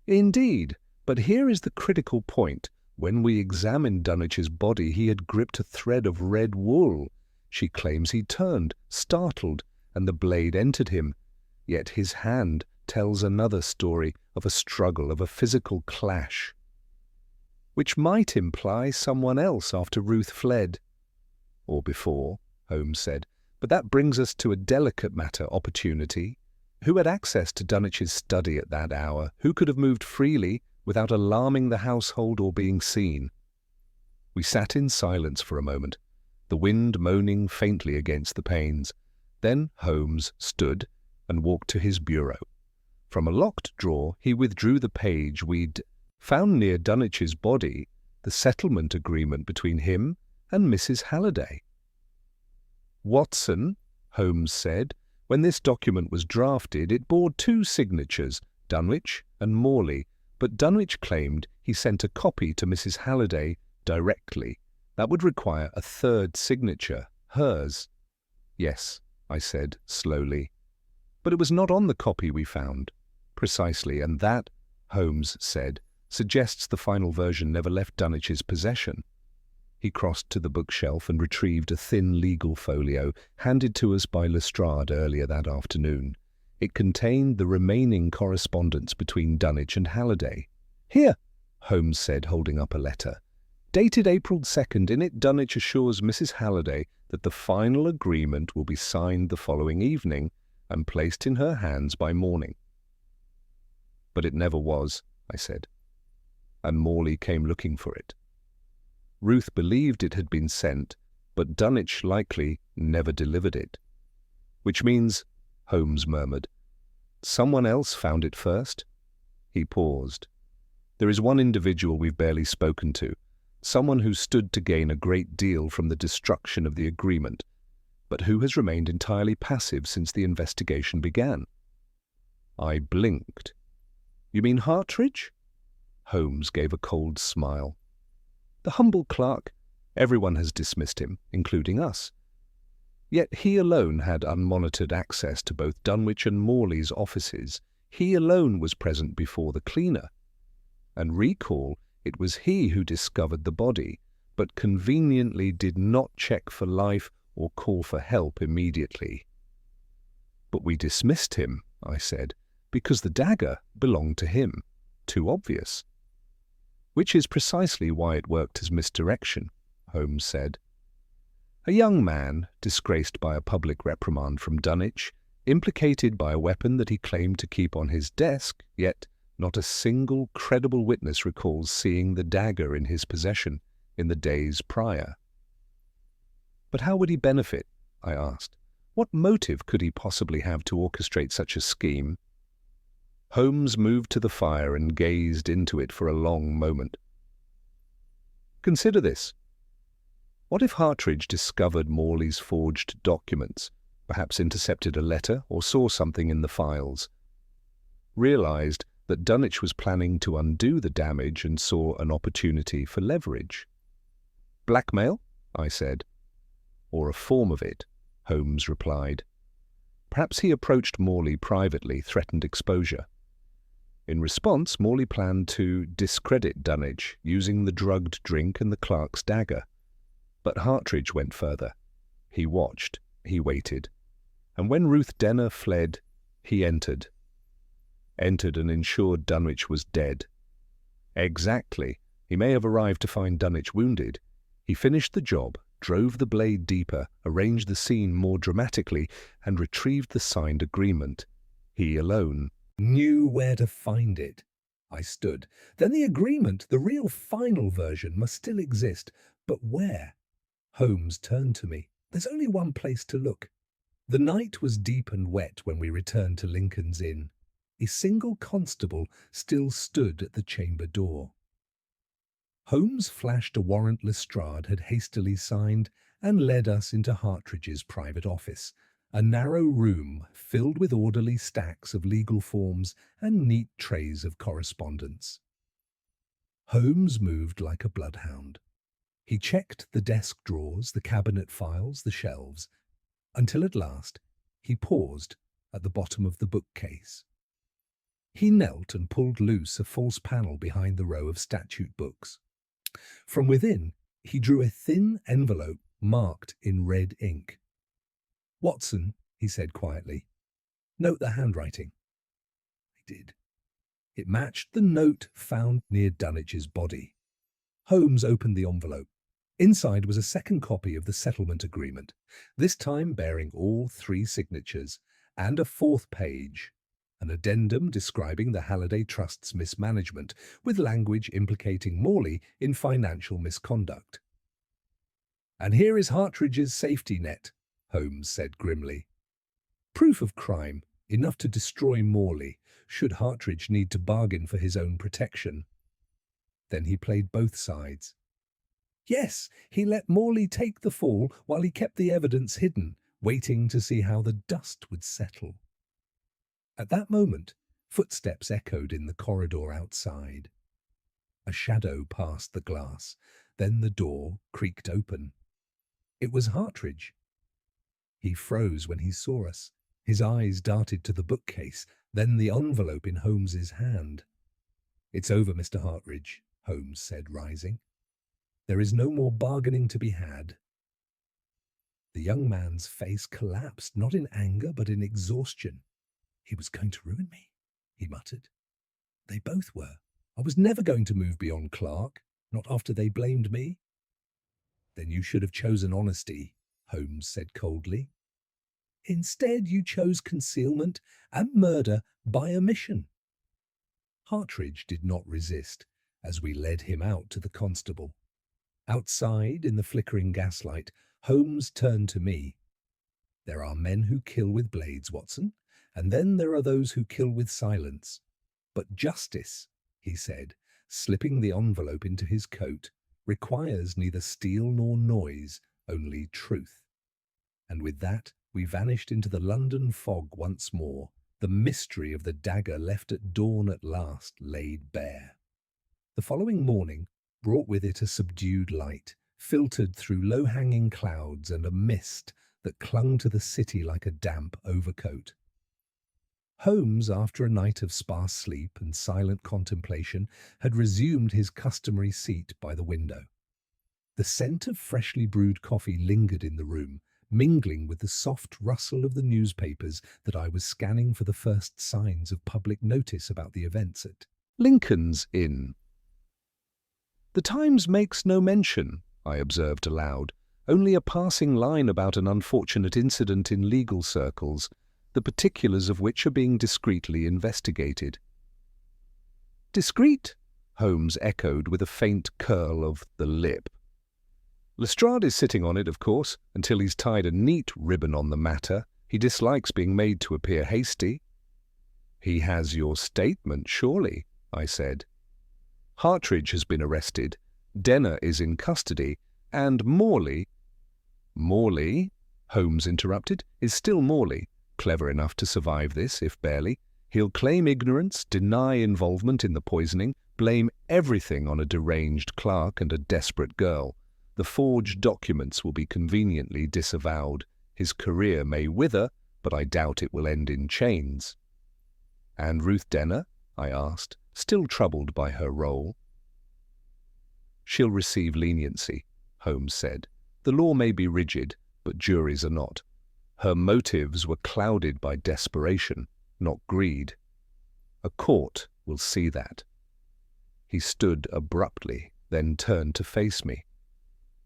Indeed, but here is the critical point. When we examined Dunwich's body, he had gripped a thread of red wool. She claims he turned, startled, and the blade entered him. Yet his hand tells another story of a struggle, of a physical clash, which might imply someone else after Ruth fled. "Or before," Holmes said. "But that brings us to a delicate matter, opportunity. Who had access to Dunwich's study at that hour? Who could have moved freely without alarming the household or being seen?" We sat in silence for a moment, the wind moaning faintly against the panes. Then Holmes stood and walked to his bureau. From a locked drawer he withdrew the page we'd found near Dunwich's body, the settlement agreement between him and Mrs. Halliday. "Watson," Holmes said, "when this document was drafted, it bore two signatures, Dunwich and Morley, but Dunwich claimed he sent a copy to Mrs. Halliday directly. That would require a third signature, hers." "Yes," I said slowly. "But it was not on the copy we found." "Precisely, and that," Holmes said, "suggests the final version never left Dunwich's possession." He crossed to the bookshelf and retrieved a thin legal folio handed to us by Lestrade earlier that afternoon. It contained the remaining correspondence between Dunwich and Halliday. "Here," Holmes said, holding up a letter. "Dated April 2nd, in it Dunwich assures Mrs. Halliday that the final agreement will be signed the following evening and placed in her hands by morning." "But it never was," I said, "and Morley came looking for it." Ruth believed it had been sent, but Dunwich likely never delivered it. "Which means," Holmes murmured, "someone else found it first?" He paused. "There is one individual we've barely spoken to, someone who stood to gain a great deal from the destruction of the agreement, but who has remained entirely passive since the investigation began." I blinked. "You mean Hartridge?" Holmes gave a cold smile. "The humble clerk. Everyone has dismissed him, including us. Yet he alone had unmonitored access to both Dunwich and Morley's offices. He alone was present before the cleaner. And recall, it was he who discovered the body, but conveniently did not check for life or call for help immediately." "But we dismissed him," I said, "because the dagger belonged to him. Too obvious." "Which is precisely why it worked as misdirection," Holmes said. "A young man, disgraced by a public reprimand from Dunwich, implicated by a weapon that he claimed to keep on his desk, yet not a single credible witness recalls seeing the dagger in his possession in the days prior." "But how would he benefit?" I asked. "What motive could he possibly have to orchestrate such a scheme?" Holmes moved to the fire and gazed into it for a long moment. "Consider this. What if Hartridge discovered Morley's forged documents, perhaps intercepted a letter or saw something in the files, realized that Dunwich was planning to undo the damage and saw an opportunity for leverage?" "Blackmail?" I said. "Or a form of it," Holmes replied. "Perhaps he approached Morley privately, threatened exposure. In response, Morley planned to discredit Dunwich using the drugged drink and the clerk's dagger. But Hartridge went further. He watched, he waited, and when Ruth Denner fled, he entered and ensured Dunwich was dead. Exactly. He may have arrived to find Dunwich wounded. He finished the job, drove the blade deeper, arranged the scene more dramatically, and retrieved the signed agreement. He alone knew where to find it." I stood. "Then the agreement, the real final version, must still exist. But where?" Holmes turned to me. "There's only one place to look. The night was deep and wet when we returned to Lincoln's Inn. A single constable still stood at the chamber door. Holmes flashed a warrant Lestrade had hastily signed and led us into Hartridge's private office, a narrow room filled with orderly stacks of legal forms and neat trays of correspondence. Holmes moved like a bloodhound. He checked the desk drawers, the cabinet files, the shelves, until at last he paused at the bottom of the bookcase. He knelt and pulled loose a false panel behind the row of statute books. From within, he drew a thin envelope marked in red ink. "Watson," he said quietly, "note the handwriting." I did. It matched the note found near Dunwich's body. Holmes opened the envelope. Inside was a second copy of the settlement agreement, this time bearing all 3 signatures, and a 4th page, an addendum describing the Halliday Trust's mismanagement, with language implicating Morley in financial misconduct. "And here is Hartridge's safety net," Holmes said grimly. "Proof of crime, enough to destroy Morley, should Hartridge need to bargain for his own protection." Then he played both sides. "Yes, he let Morley take the fall while he kept the evidence hidden, waiting to see how the dust would settle." At that moment, footsteps echoed in the corridor outside. A shadow passed the glass, then the door creaked open. It was Hartridge. He froze when he saw us. His eyes darted to the bookcase, then the envelope in Holmes's hand. "It's over, Mr. Hartridge," Holmes said, rising. "There is no more bargaining to be had." The young man's face collapsed, not in anger, but in exhaustion. "He was going to ruin me," he muttered. "They both were. I was never going to move beyond Clark, not after they blamed me." "Then you should have chosen honesty," Holmes said coldly. "Instead, you chose concealment and murder by omission." Hartridge did not resist as we led him out to the constable. Outside, in the flickering gaslight, Holmes turned to me. "There are men who kill with blades, Watson, and then there are those who kill with silence. But justice," he said, slipping the envelope into his coat, "requires neither steel nor noise, only truth." And with that, we vanished into the London fog once more, the mystery of the dagger left at dawn at last laid bare. The following morning brought with it a subdued light, filtered through low-hanging clouds and a mist that clung to the city like a damp overcoat. Holmes, after a night of sparse sleep and silent contemplation, had resumed his customary seat by the window. The scent of freshly brewed coffee lingered in the room, mingling with the soft rustle of the newspapers that I was scanning for the first signs of public notice about the events at Lincoln's Inn. "The Times makes no mention," I observed aloud, "only a passing line about an unfortunate incident in legal circles, the particulars of which are being discreetly investigated." "Discreet?" Holmes echoed with a faint curl of the lip. "Lestrade is sitting on it, of course, until he's tied a neat ribbon on the matter. He dislikes being made to appear hasty." "He has your statement, surely," I said. "Hartridge has been arrested, Denner is in custody, and Morley—" "Morley," Holmes interrupted, "is still Morley, clever enough to survive this, if barely. He'll claim ignorance, deny involvement in the poisoning, blame everything on a deranged clerk and a desperate girl. The forged documents will be conveniently disavowed. His career may wither, but I doubt it will end in chains." "And Ruth Denner?" I asked, still troubled by her role. "She'll receive leniency," Holmes said. "The law may be rigid, but juries are not. Her motives were clouded by desperation, not greed. A court will see that." He stood abruptly, then turned to face me.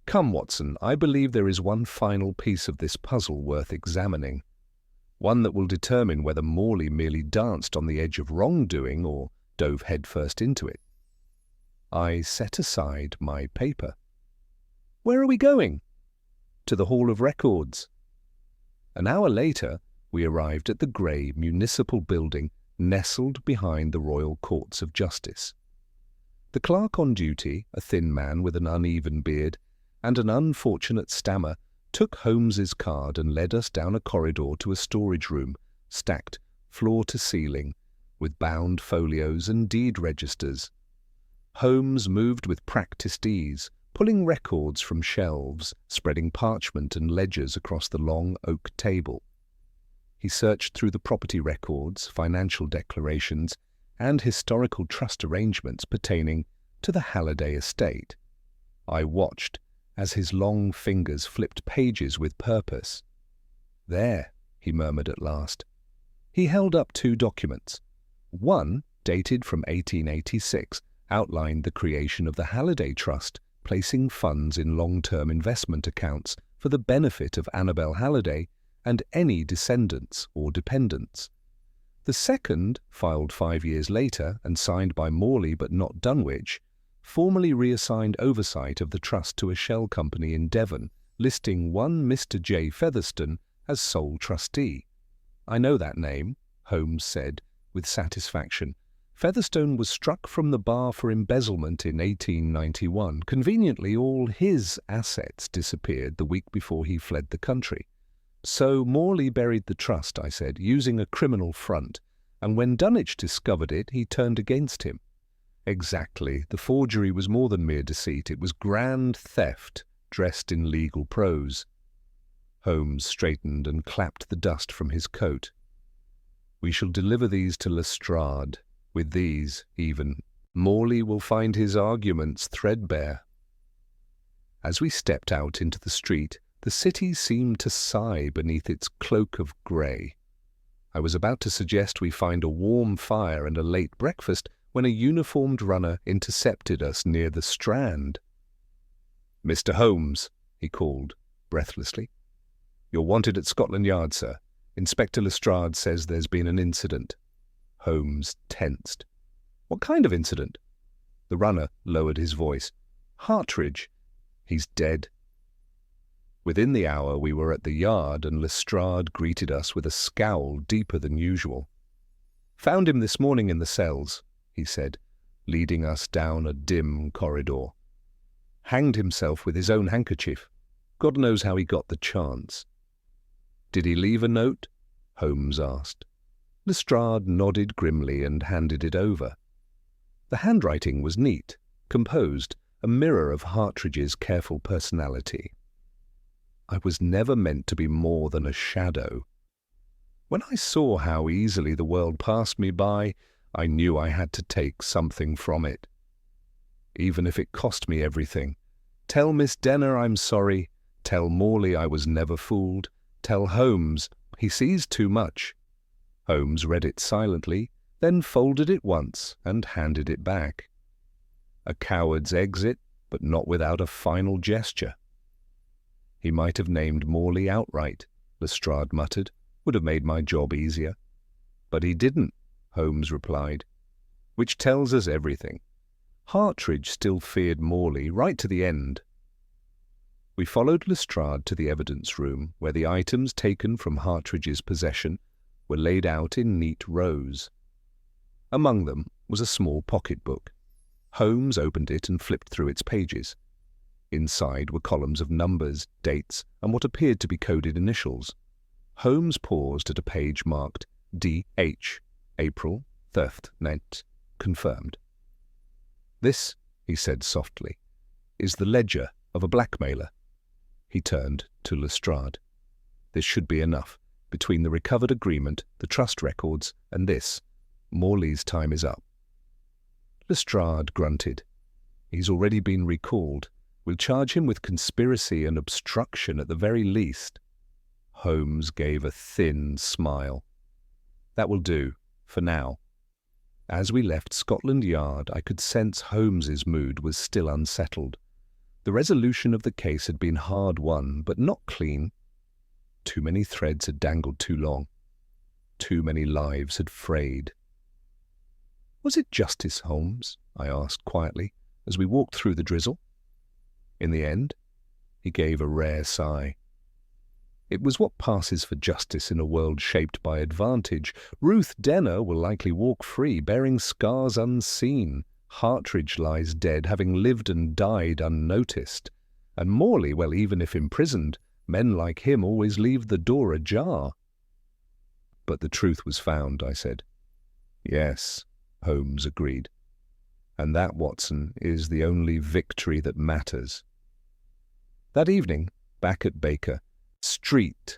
"Come, Watson, I believe there is one final piece of this puzzle worth examining. One that will determine whether Morley merely danced on the edge of wrongdoing or dove headfirst into it." I set aside my paper. "Where are we going?" "To the Hall of Records." An hour later, we arrived at the grey municipal building nestled behind the Royal Courts of Justice. The clerk on duty, a thin man with an uneven beard and an unfortunate stammer, took Holmes's card and led us down a corridor to a storage room, stacked floor to ceiling, with bound folios and deed registers. Holmes moved with practised ease, pulling records from shelves, spreading parchment and ledgers across the long oak table. He searched through the property records, financial declarations, and historical trust arrangements pertaining to the Halliday estate. I watched as his long fingers flipped pages with purpose. "There," he murmured at last. He held up two documents. One, dated from 1886, outlined the creation of the Halliday Trust, placing funds in long-term investment accounts for the benefit of Annabel Halliday and any descendants or dependents. The second, filed 5 years later and signed by Morley but not Dunwich, formally reassigned oversight of the trust to a shell company in Devon, listing one Mr. J. Featherstone as sole trustee. "I know that name," Holmes said with satisfaction. "Featherstone was struck from the bar for embezzlement in 1891. Conveniently, all his assets disappeared the week before he fled the country. So Morley buried the trust," I said, "using a criminal front, and when Dunwich discovered it, he turned against him." "Exactly. The forgery was more than mere deceit. It was grand theft, dressed in legal prose." Holmes straightened and clapped the dust from his coat. "We shall deliver these to Lestrade. With these, even, Morley will find his arguments threadbare." As we stepped out into the street, the city seemed to sigh beneath its cloak of grey. I was about to suggest we find a warm fire and a late breakfast when a uniformed runner intercepted us near the Strand. "Mr. Holmes," he called, breathlessly. "You're wanted at Scotland Yard, sir. Inspector Lestrade says there's been an incident." Holmes tensed. "What kind of incident?" The runner lowered his voice. "Hartridge. He's dead." Within the hour we were at the Yard, and Lestrade greeted us with a scowl deeper than usual. "Found him this morning in the cells," he said, leading us down a dim corridor. "Hanged himself with his own handkerchief. God knows how he got the chance." "Did he leave a note?" Holmes asked. Lestrade nodded grimly and handed it over. The handwriting was neat, composed, a mirror of Hartridge's careful personality. I was never meant to be more than a shadow. When I saw how easily the world passed me by, I knew I had to take something from it. Even if it cost me everything. Tell Miss Denner I'm sorry. Tell Morley I was never fooled. Tell Holmes he sees too much. Holmes read it silently, then folded it once and handed it back. A coward's exit, but not without a final gesture. "He might have named Morley outright," Lestrade muttered. "Would have made my job easier." "But he didn't," Holmes replied. "Which tells us everything. Hartridge still feared Morley right to the end." We followed Lestrade to the evidence room, where the items taken from Hartridge's possession were laid out in neat rows. Among them was a small pocket-book. Holmes opened it and flipped through its pages. Inside were columns of numbers, dates, and what appeared to be coded initials. Holmes paused at a page marked D.H. April, theft net, confirmed. "This," he said softly, "is the ledger of a blackmailer." He turned to Lestrade. "This should be enough. Between the recovered agreement, the trust records, and this, Morley's time is up." Lestrade grunted. "He's already been recalled. We'll charge him with conspiracy and obstruction at the very least." Holmes gave a thin smile. "That will do, for now." As we left Scotland Yard, I could sense Holmes's mood was still unsettled. The resolution of the case had been hard won, but not clean. Too many threads had dangled too long. Too many lives had frayed. "Was it justice, Holmes?" I asked quietly, as we walked through the drizzle. "In the end?" He gave a rare sigh. It was what passes for justice in a world shaped by advantage. Ruth Denner will likely walk free, bearing scars unseen. Hartridge lies dead, having lived and died unnoticed. And Morley, well, even if imprisoned, men like him always leave the door ajar. But the truth was found, I said. Yes, Holmes agreed. And that, Watson, is the only victory that matters. That evening, back at Baker Street,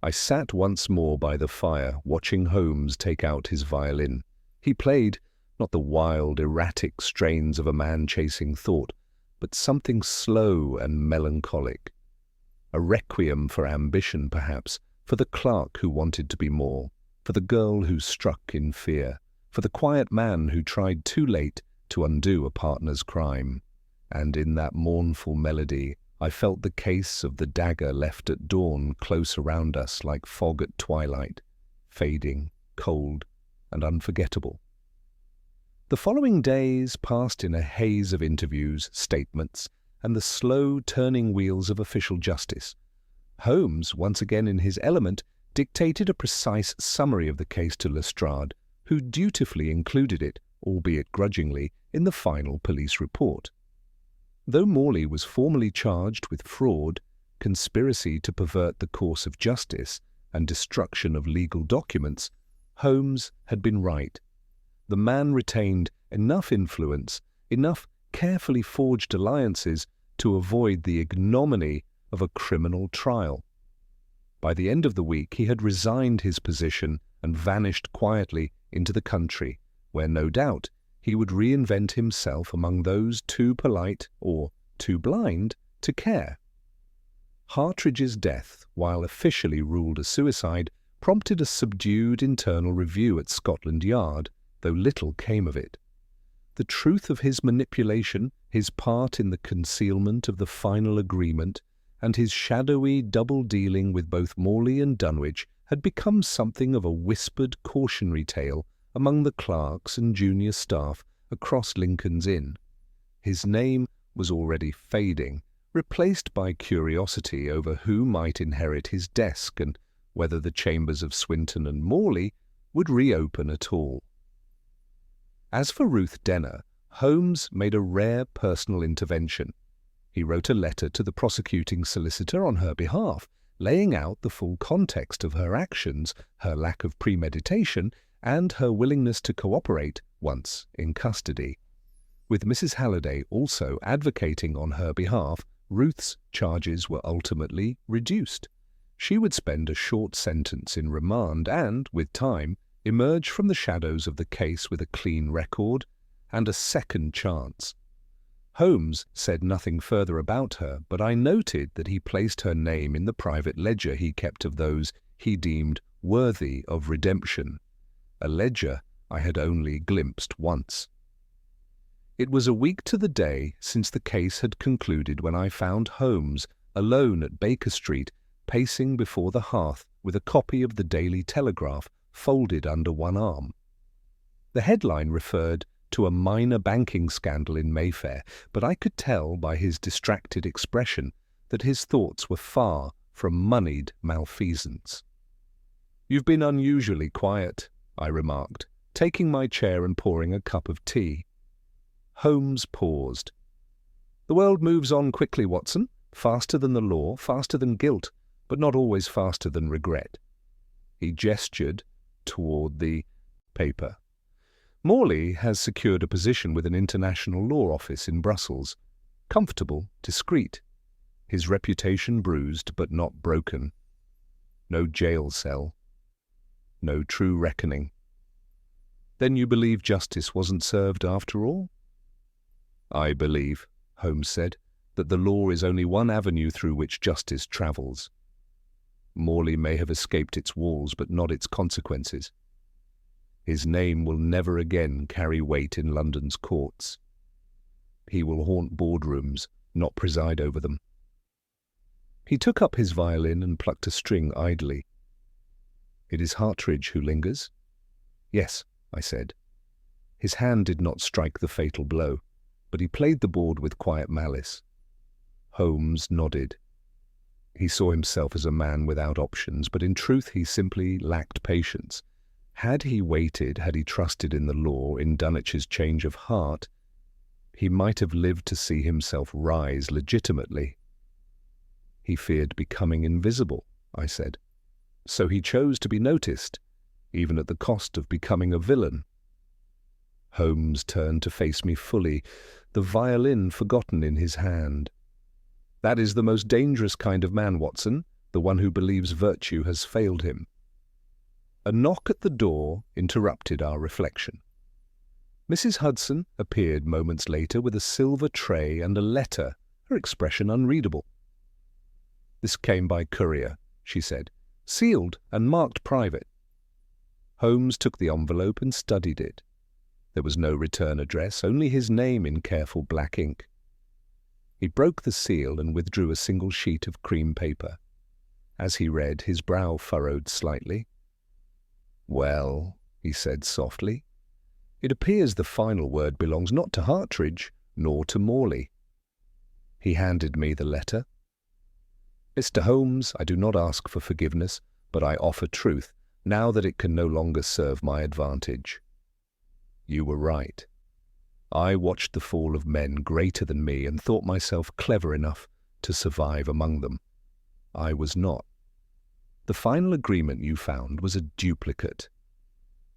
I sat once more by the fire, watching Holmes take out his violin. He played, not the wild, erratic strains of a man chasing thought, but something slow and melancholic. A requiem for ambition, perhaps, for the clerk who wanted to be more, for the girl who struck in fear, for the quiet man who tried too late to undo a partner's crime. And in that mournful melody, I felt the case of the dagger left at dawn close around us like fog at twilight, fading, cold, and unforgettable. The following days passed in a haze of interviews, statements, and the slow turning wheels of official justice. Holmes, once again in his element, dictated a precise summary of the case to Lestrade, who dutifully included it, albeit grudgingly, in the final police report. Though Morley was formally charged with fraud, conspiracy to pervert the course of justice, and destruction of legal documents, Holmes had been right. The man retained enough influence, enough carefully forged alliances to avoid the ignominy of a criminal trial. By the end of the week he had resigned his position and vanished quietly into the country, where no doubt he would reinvent himself among those too polite or too blind to care. Hartridge's death, while officially ruled a suicide, prompted a subdued internal review at Scotland Yard, though little came of it. The truth of his manipulation, his part in the concealment of the final agreement, and his shadowy double-dealing with both Morley and Dunwich had become something of a whispered cautionary tale among the clerks and junior staff across Lincoln's Inn. His name was already fading, replaced by curiosity over who might inherit his desk and whether the chambers of Swinton and Morley would reopen at all. As for Ruth Denner, Holmes made a rare personal intervention. He wrote a letter to the prosecuting solicitor on her behalf, laying out the full context of her actions, her lack of premeditation, and her willingness to cooperate once in custody. With Mrs. Halliday also advocating on her behalf, Ruth's charges were ultimately reduced. She would spend a short sentence in remand and, with time, emerge from the shadows of the case with a clean record and a second chance. Holmes said nothing further about her, but I noted that he placed her name in the private ledger he kept of those he deemed worthy of redemption, a ledger I had only glimpsed once. It was a week to the day since the case had concluded when I found Holmes alone at Baker Street, pacing before the hearth with a copy of the Daily Telegraph folded under one arm. The headline referred to a minor banking scandal in Mayfair, but I could tell by his distracted expression that his thoughts were far from moneyed malfeasance. "You've been unusually quiet," I remarked, taking my chair and pouring a cup of tea. Holmes paused. "The world moves on quickly, Watson, faster than the law, faster than guilt, but not always faster than regret." He gestured toward the paper. "Morley has secured a position with an international law office in Brussels. Comfortable, discreet. His reputation bruised but not broken. No jail cell. No true reckoning." "Then you believe justice wasn't served after all?" "I believe," Holmes said, "that the law is only one avenue through which justice travels. Morley may have escaped its walls, but not its consequences. His name will never again carry weight in London's courts. He will haunt boardrooms, not preside over them." He took up his violin and plucked a string idly. "It is Hartridge who lingers?" "Yes," I said. His hand did not strike the fatal blow, but he played the board with quiet malice. Holmes nodded. He saw himself as a man without options, but in truth he simply lacked patience. Had he waited, had he trusted in the law, in Dunwich's change of heart, he might have lived to see himself rise legitimately. He feared becoming invisible, I said. So he chose to be noticed, even at the cost of becoming a villain. Holmes turned to face me fully, the violin forgotten in his hand. That is the most dangerous kind of man, Watson, the one who believes virtue has failed him. A knock at the door interrupted our reflection. Mrs. Hudson appeared moments later with a silver tray and a letter, her expression unreadable. "This came by courier," she said, "sealed and marked private." Holmes took the envelope and studied it. There was no return address, only his name in careful black ink. He broke the seal and withdrew a single sheet of cream paper. As he read, his brow furrowed slightly. "Well," he said softly, "it appears the final word belongs not to Hartridge, nor to Morley." He handed me the letter. "Mr. Holmes, I do not ask for forgiveness, but I offer truth, now that it can no longer serve my advantage. You were right. I watched the fall of men greater than me and thought myself clever enough to survive among them. I was not. The final agreement you found was a duplicate.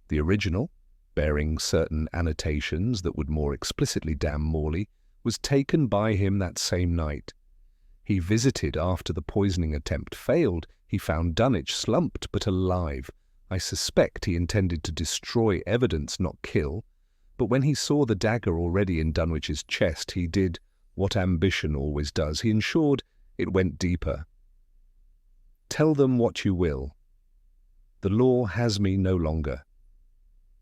The original, bearing certain annotations that would more explicitly damn Morley, was taken by him that same night. He visited after the poisoning attempt failed. He found Dunwich slumped but alive. I suspect he intended to destroy evidence, not kill. But when he saw the dagger already in Dunwich's chest, he did what ambition always does. He ensured it went deeper. Tell them what you will. The law has me no longer.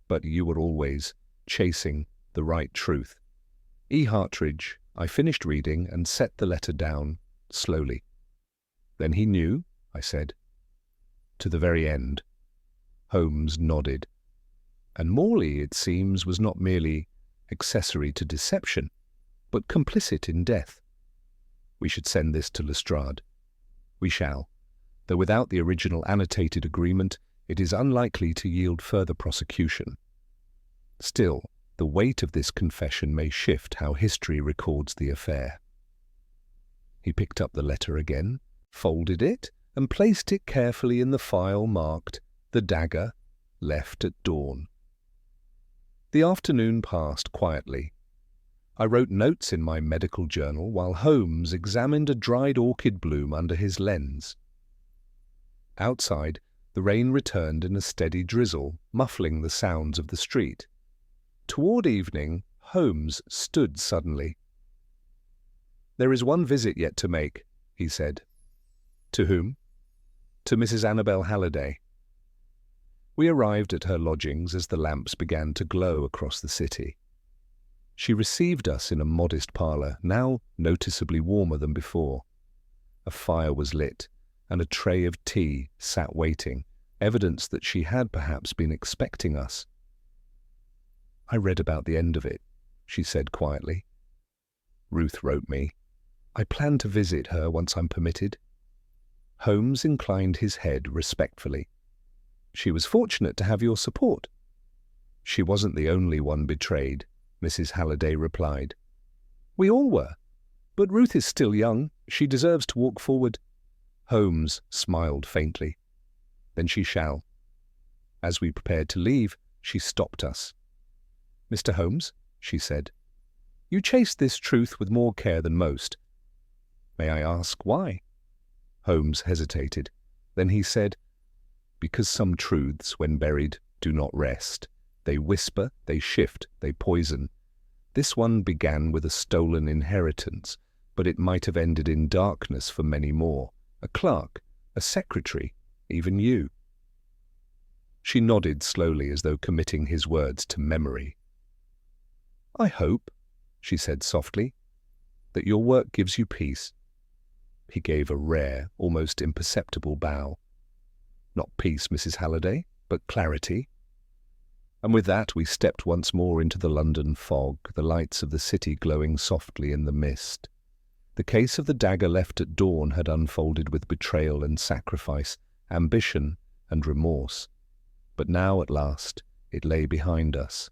But you were always chasing the right truth. E. Hartridge, I finished reading and set the letter down slowly. Then he knew, I said. To the very end. Holmes nodded. And Morley, it seems, was not merely accessory to deception, but complicit in death. We should send this to Lestrade. We shall, though without the original annotated agreement, it is unlikely to yield further prosecution. Still, the weight of this confession may shift how history records the affair. He picked up the letter again, folded it, and placed it carefully in the file marked "The Dagger Left at Dawn." The afternoon passed quietly. I wrote notes in my medical journal while Holmes examined a dried orchid bloom under his lens. Outside, the rain returned in a steady drizzle, muffling the sounds of the street. Toward evening, Holmes stood suddenly. "There is one visit yet to make," he said. "To whom?" "To Mrs. Annabel Halliday." We arrived at her lodgings as the lamps began to glow across the city. She received us in a modest parlour, now noticeably warmer than before. A fire was lit, and a tray of tea sat waiting, evidence that she had perhaps been expecting us. "I read about the end of it," she said quietly. "Ruth wrote me. I plan to visit her once I'm permitted." Holmes inclined his head respectfully. "She was fortunate to have your support." "She wasn't the only one betrayed," Mrs. Halliday replied. "We all were. But Ruth is still young. She deserves to walk forward." Holmes smiled faintly. "Then she shall." As we prepared to leave, she stopped us. "Mr. Holmes," she said, "you chased this truth with more care than most. May I ask why?" Holmes hesitated. Then he said, "Because some truths, when buried, do not rest. They whisper, they shift, they poison. This one began with a stolen inheritance, but it might have ended in darkness for many more. A clerk, a secretary, even you." She nodded slowly as though committing his words to memory. "I hope," she said softly, "that your work gives you peace." He gave a rare, almost imperceptible bow. "Not peace, Mrs. Halliday, but clarity." And with that we stepped once more into the London fog, the lights of the city glowing softly in the mist. The case of the dagger left at dawn had unfolded with betrayal and sacrifice, ambition and remorse. But now, at last, it lay behind us.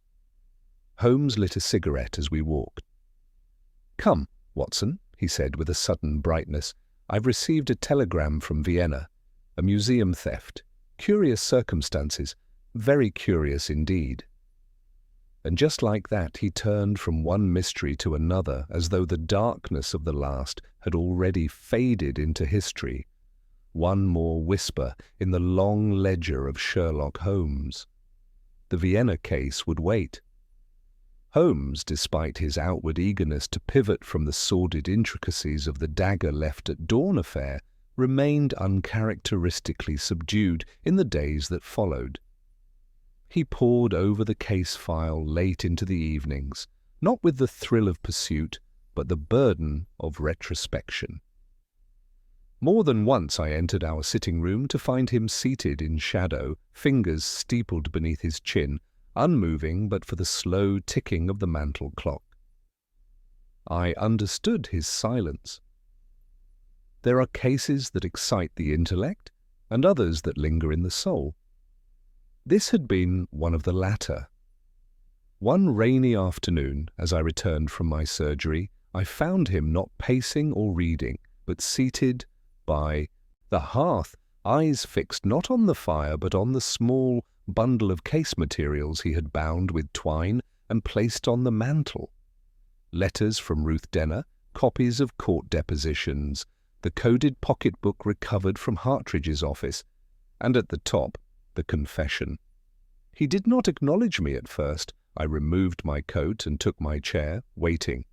Holmes lit a cigarette as we walked. "Come, Watson," he said with a sudden brightness. "I've received a telegram from Vienna. A museum theft. Curious circumstances. Very curious indeed." And just like that, he turned from one mystery to another, as though the darkness of the last had already faded into history. One more whisper in the long ledger of Sherlock Holmes. The Vienna case would wait. Holmes, despite his outward eagerness to pivot from the sordid intricacies of the Dagger Left at Dawn affair, remained uncharacteristically subdued in the days that followed. He pored over the case file late into the evenings, not with the thrill of pursuit, but the burden of retrospection. More than once I entered our sitting room to find him seated in shadow, fingers steepled beneath his chin, unmoving but for the slow ticking of the mantel clock. I understood his silence. There are cases that excite the intellect, and others that linger in the soul. This had been one of the latter. One rainy afternoon, as I returned from my surgery, I found him not pacing or reading, but seated by the hearth, eyes fixed not on the fire but on the small bundle of case materials he had bound with twine and placed on the mantel. Letters from Ruth Denner, copies of court depositions, the coded pocketbook recovered from Hartridge's office, and at the top, the confession. He did not acknowledge me at first. I removed my coat and took my chair, waiting.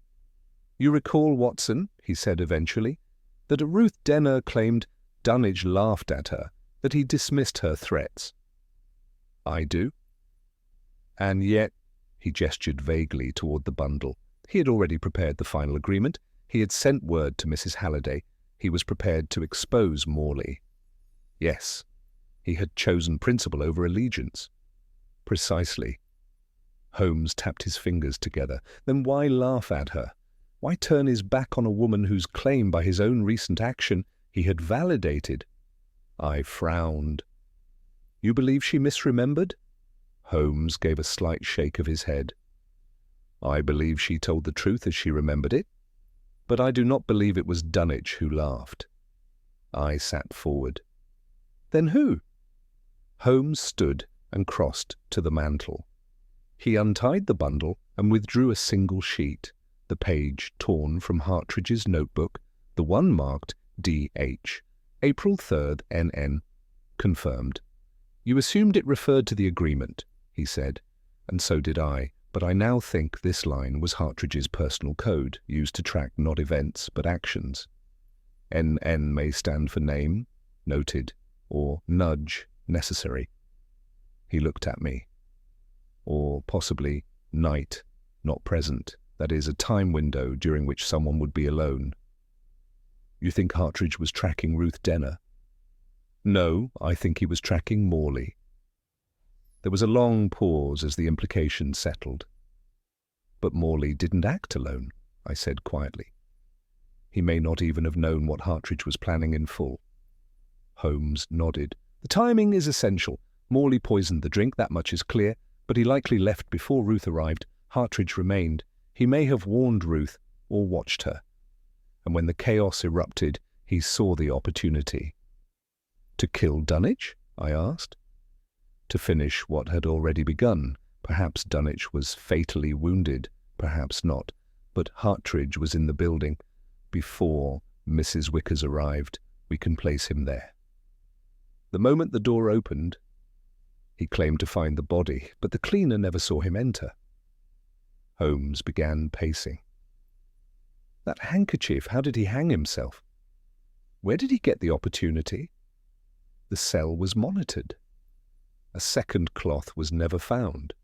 "You recall, Watson," he said eventually, "that Ruth Denner claimed Dunwich laughed at her, that he dismissed her threats." "I do." "And yet," he gestured vaguely toward the bundle, he had already prepared the final agreement. He had sent word to Mrs. Halliday. He was prepared to expose Morley. Yes, he had chosen principle over allegiance. Precisely. Holmes tapped his fingers together. Then why laugh at her? Why turn his back on a woman whose claim by his own recent action he had validated? I frowned. "You believe she misremembered?" Holmes gave a slight shake of his head. "I believe she told the truth as she remembered it, but I do not believe it was Dunwich who laughed." I sat forward. "Then who?" Holmes stood and crossed to the mantel. He untied the bundle and withdrew a single sheet, the page torn from Hartridge's notebook, the one marked D.H., April 3rd, N.N. Confirmed. "You assumed it referred to the agreement," he said, "and so did I, but I now think this line was Hartridge's personal code, used to track not events but actions. N.N. may stand for name, noted, or nudge, necessary." He looked at me. "Or possibly night, not present, that is, a time window during which someone would be alone." "You think Hartridge was tracking Ruth Denner?" "No, I think he was tracking Morley." There was a long pause as the implication settled. "But Morley didn't act alone," I said quietly. "He may not even have known what Hartridge was planning in full." Holmes nodded. "The timing is essential. Morley poisoned the drink, that much is clear, but he likely left before Ruth arrived. Hartridge remained. He may have warned Ruth or watched her. And when the chaos erupted, he saw the opportunity." "To kill Dunwich?" I asked. "To finish what had already begun. Perhaps Dunwich was fatally wounded, perhaps not, but Hartridge was in the building. Before Mrs. Wickers arrived, we can place him there." "The moment the door opened, he claimed to find the body, but the cleaner never saw him enter." Holmes began pacing. "That handkerchief, how did he hang himself? Where did he get the opportunity? The cell was monitored. A second cloth was never found."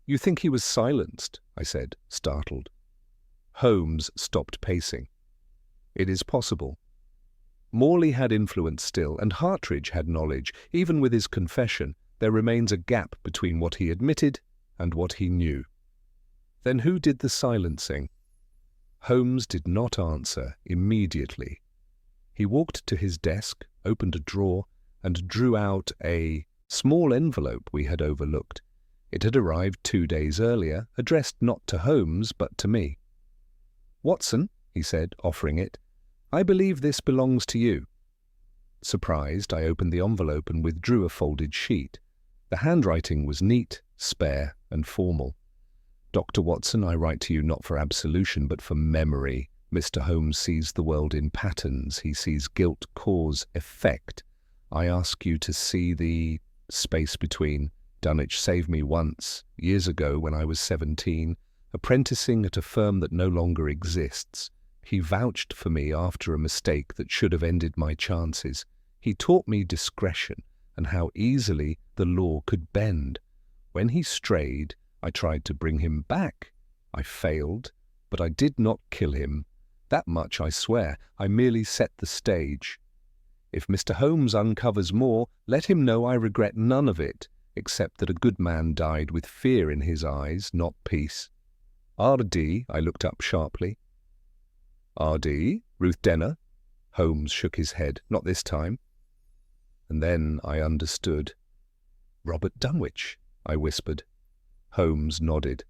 "You think he was silenced?" I said, startled. Holmes stopped pacing. "It is possible. Morley had influence still, and Hartridge had knowledge. Even with his confession, there remains a gap between what he admitted and what he knew." "Then who did the silencing?" Holmes did not answer immediately. He walked to his desk, opened a drawer, and drew out a small envelope we had overlooked. It had arrived 2 days earlier, addressed not to Holmes but to me. "Watson," he said, offering it, "I believe this belongs to you." Surprised, I opened the envelope and withdrew a folded sheet. The handwriting was neat, spare, and formal. "Dr. Watson, I write to you not for absolution, but for memory. Mr. Holmes sees the world in patterns. He sees guilt, cause, effect. I ask you to see the space between. Dunwich saved me once, years ago when I was 17, apprenticing at a firm that no longer exists. He vouched for me after a mistake that should have ended my chances. He taught me discretion and how easily the law could bend. When he strayed, I tried to bring him back. I failed, but I did not kill him. That much I swear. I merely set the stage. If Mr. Holmes uncovers more, let him know I regret none of it, except that a good man died with fear in his eyes, not peace. R.D., I looked up sharply. R.D., Ruth Denner? Holmes shook his head. Not this time. And then I understood. Robert Dunwich, I whispered. Holmes nodded.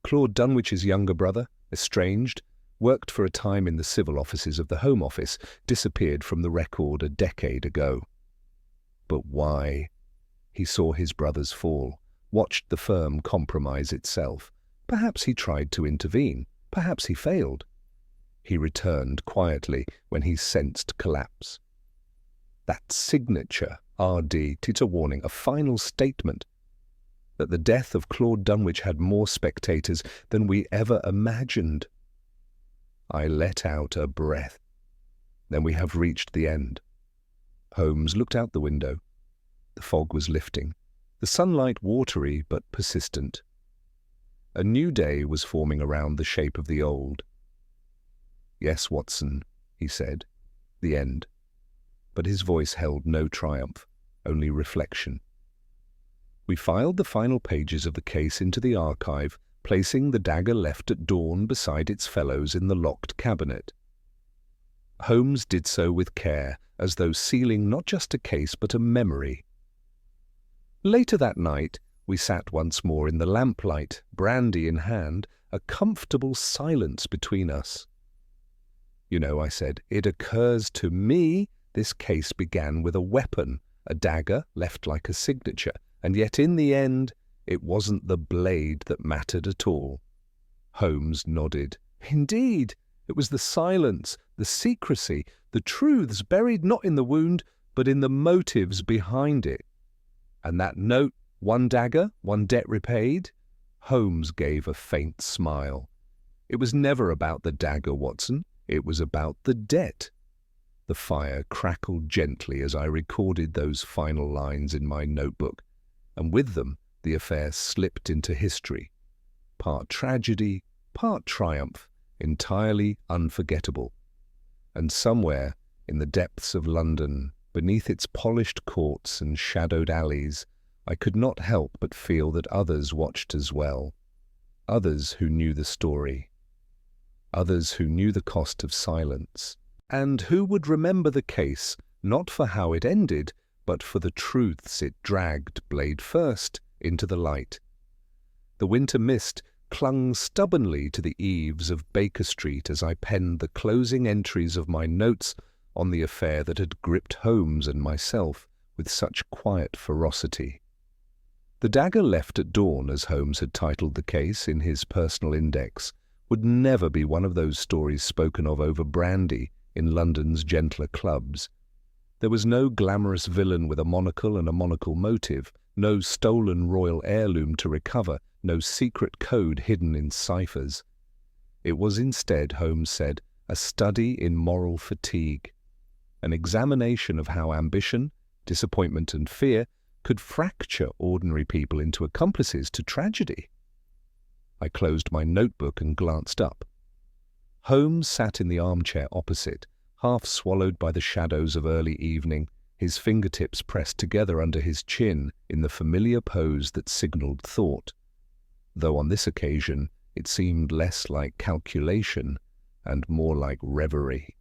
Claude Dunwich's younger brother, estranged, worked for a time in the civil offices of the Home Office, disappeared from the record a decade ago. But why? He saw his brothers fall, watched the firm compromise itself. Perhaps he tried to intervene. Perhaps he failed. He returned quietly when he sensed collapse. That signature, R.D., it's a warning, a final statement. That the death of Claude Dunwich had more spectators than we ever imagined. I let out a breath. Then we have reached the end. Holmes looked out the window. The fog was lifting, the sunlight watery but persistent. A new day was forming around the shape of the old. Yes, Watson, he said, the end. But his voice held no triumph, only reflection. We filed the final pages of the case into the archive, placing the Dagger Left at dawn beside its fellows in the locked cabinet. Holmes did so with care, as though sealing not just a case but a memory. Later that night, we sat once more in the lamplight, brandy in hand, a comfortable silence between us. You know, I said, it occurs to me this case began with a weapon, a dagger left like a signature, and yet in the end it wasn't the blade that mattered at all. Holmes nodded. Indeed, it was the silence, the secrecy, the truths buried not in the wound, but in the motives behind it. And that note, one dagger, one debt repaid? Holmes gave a faint smile. It was never about the dagger, Watson. It was about the debt. The fire crackled gently as I recorded those final lines in my notebook, and with them the affair slipped into history. Part tragedy, part triumph, entirely unforgettable. And somewhere, in the depths of London, beneath its polished courts and shadowed alleys, I could not help but feel that others watched as well. Others who knew the story. Others who knew the cost of silence, and who would remember the case not for how it ended, but for the truths it dragged, blade first, into the light. The winter mist clung stubbornly to the eaves of Baker Street as I penned the closing entries of my notes on the affair that had gripped Holmes and myself with such quiet ferocity. The Dagger Left at dawn, as Holmes had titled the case in his personal index, would never be one of those stories spoken of over brandy in London's gentler clubs. There was no glamorous villain with a monocle and a monocle motive, no stolen royal heirloom to recover, no secret code hidden in ciphers. It was instead, Holmes said, a study in moral fatigue, an examination of how ambition, disappointment and fear could fracture ordinary people into accomplices to tragedy. I closed my notebook and glanced up. Holmes sat in the armchair opposite, half swallowed by the shadows of early evening, his fingertips pressed together under his chin in the familiar pose that signalled thought, though on this occasion it seemed less like calculation and more like reverie.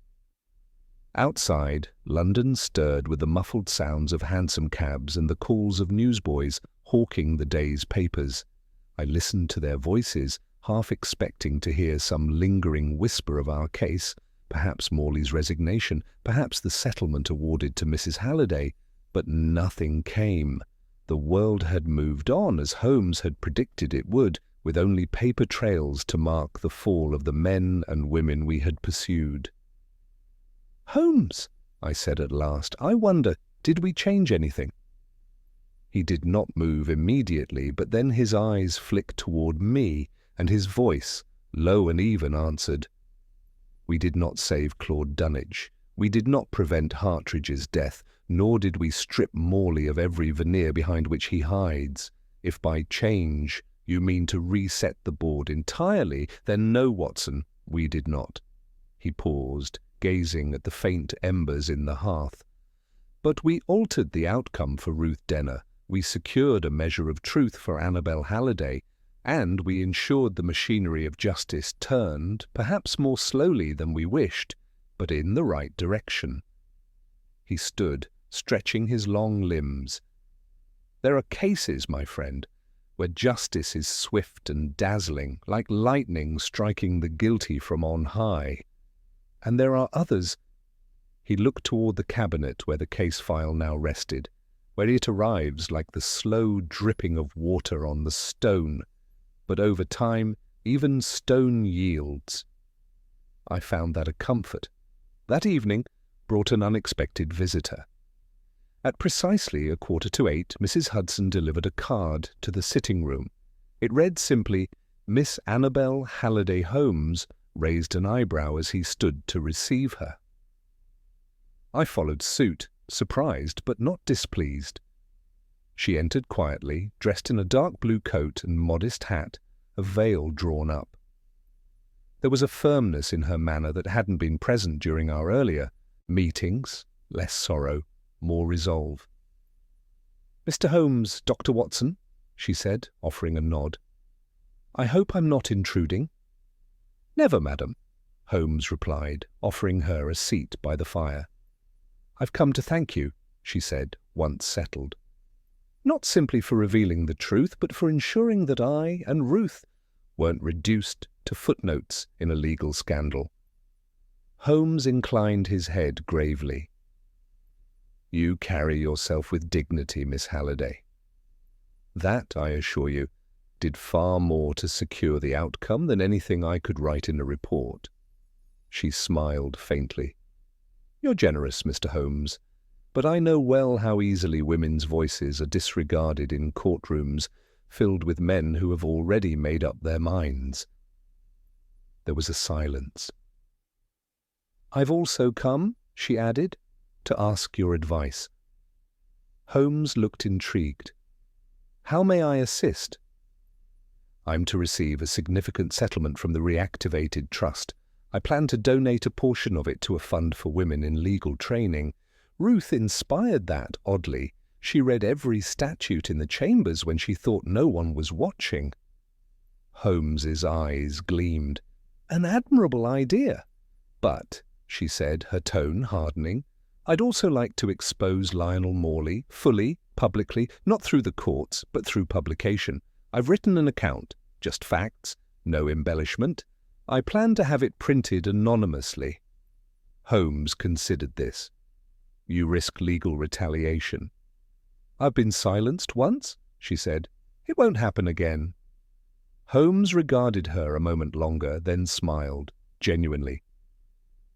Outside, London stirred with the muffled sounds of hansom cabs and the calls of newsboys hawking the day's papers. I listened to their voices, half expecting to hear some lingering whisper of our case, perhaps Morley's resignation, perhaps the settlement awarded to Mrs. Halliday, but nothing came. The world had moved on as Holmes had predicted it would, with only paper trails to mark the fall of the men and women we had pursued. "Holmes," I said at last, "I wonder, did we change anything?" He did not move immediately, but then his eyes flicked toward me, and his voice, low and even, answered, "We did not save Claude Dunwich. We did not prevent Hartridge's death, nor did we strip Morley of every veneer behind which he hides. If by change you mean to reset the board entirely, then no, Watson, we did not." He paused, gazing at the faint embers in the hearth. "But we altered the outcome for Ruth Denner. We secured a measure of truth for Annabel Halliday, and we ensured the machinery of justice turned, perhaps more slowly than we wished, but in the right direction." He stood, stretching his long limbs. "There are cases, my friend, where justice is swift and dazzling, like lightning striking the guilty from on high. And there are others." He looked toward the cabinet where the case file now rested, where it arrives like the slow dripping of water on the stone, but over time even stone yields. I found that a comfort. That evening brought an unexpected visitor. At precisely 7:45, Mrs. Hudson delivered a card to the sitting room. It read simply, "Miss Annabel Halliday Holmes," raised an eyebrow as he stood to receive her. I followed suit, surprised but not displeased. She entered quietly, dressed in a dark blue coat and modest hat, a veil drawn up. There was a firmness in her manner that hadn't been present during our earlier meetings, less sorrow, more resolve. "Mr. Holmes, Dr. Watson," she said, offering a nod. "I hope I'm not intruding." "Never, madam," Holmes replied, offering her a seat by the fire. "I've come to thank you," she said, once settled. "Not simply for revealing the truth, but for ensuring that I and Ruth weren't reduced to footnotes in a legal scandal." Holmes inclined his head gravely. "You carry yourself with dignity, Miss Halliday. That, I assure you, did far more to secure the outcome than anything I could write in a report." She smiled faintly. "You're generous, Mr. Holmes, but I know well how easily women's voices are disregarded in courtrooms filled with men who have already made up their minds." There was a silence. "I've also come," she added, "to ask your advice." Holmes looked intrigued. "How may I assist?" "I'm to receive a significant settlement from the reactivated trust. I plan to donate a portion of it to a fund for women in legal training. Ruth inspired that, oddly. She read every statute in the chambers when she thought no one was watching." Holmes's eyes gleamed. "An admirable idea. But," she said, her tone hardening, "I'd also like to expose Lionel Morley, fully, publicly, not through the courts, but through publication. I've written an account, just facts, no embellishment. I plan to have it printed anonymously." Holmes considered this. "You risk legal retaliation." "I've been silenced once," she said. "It won't happen again." Holmes regarded her a moment longer, then smiled, genuinely.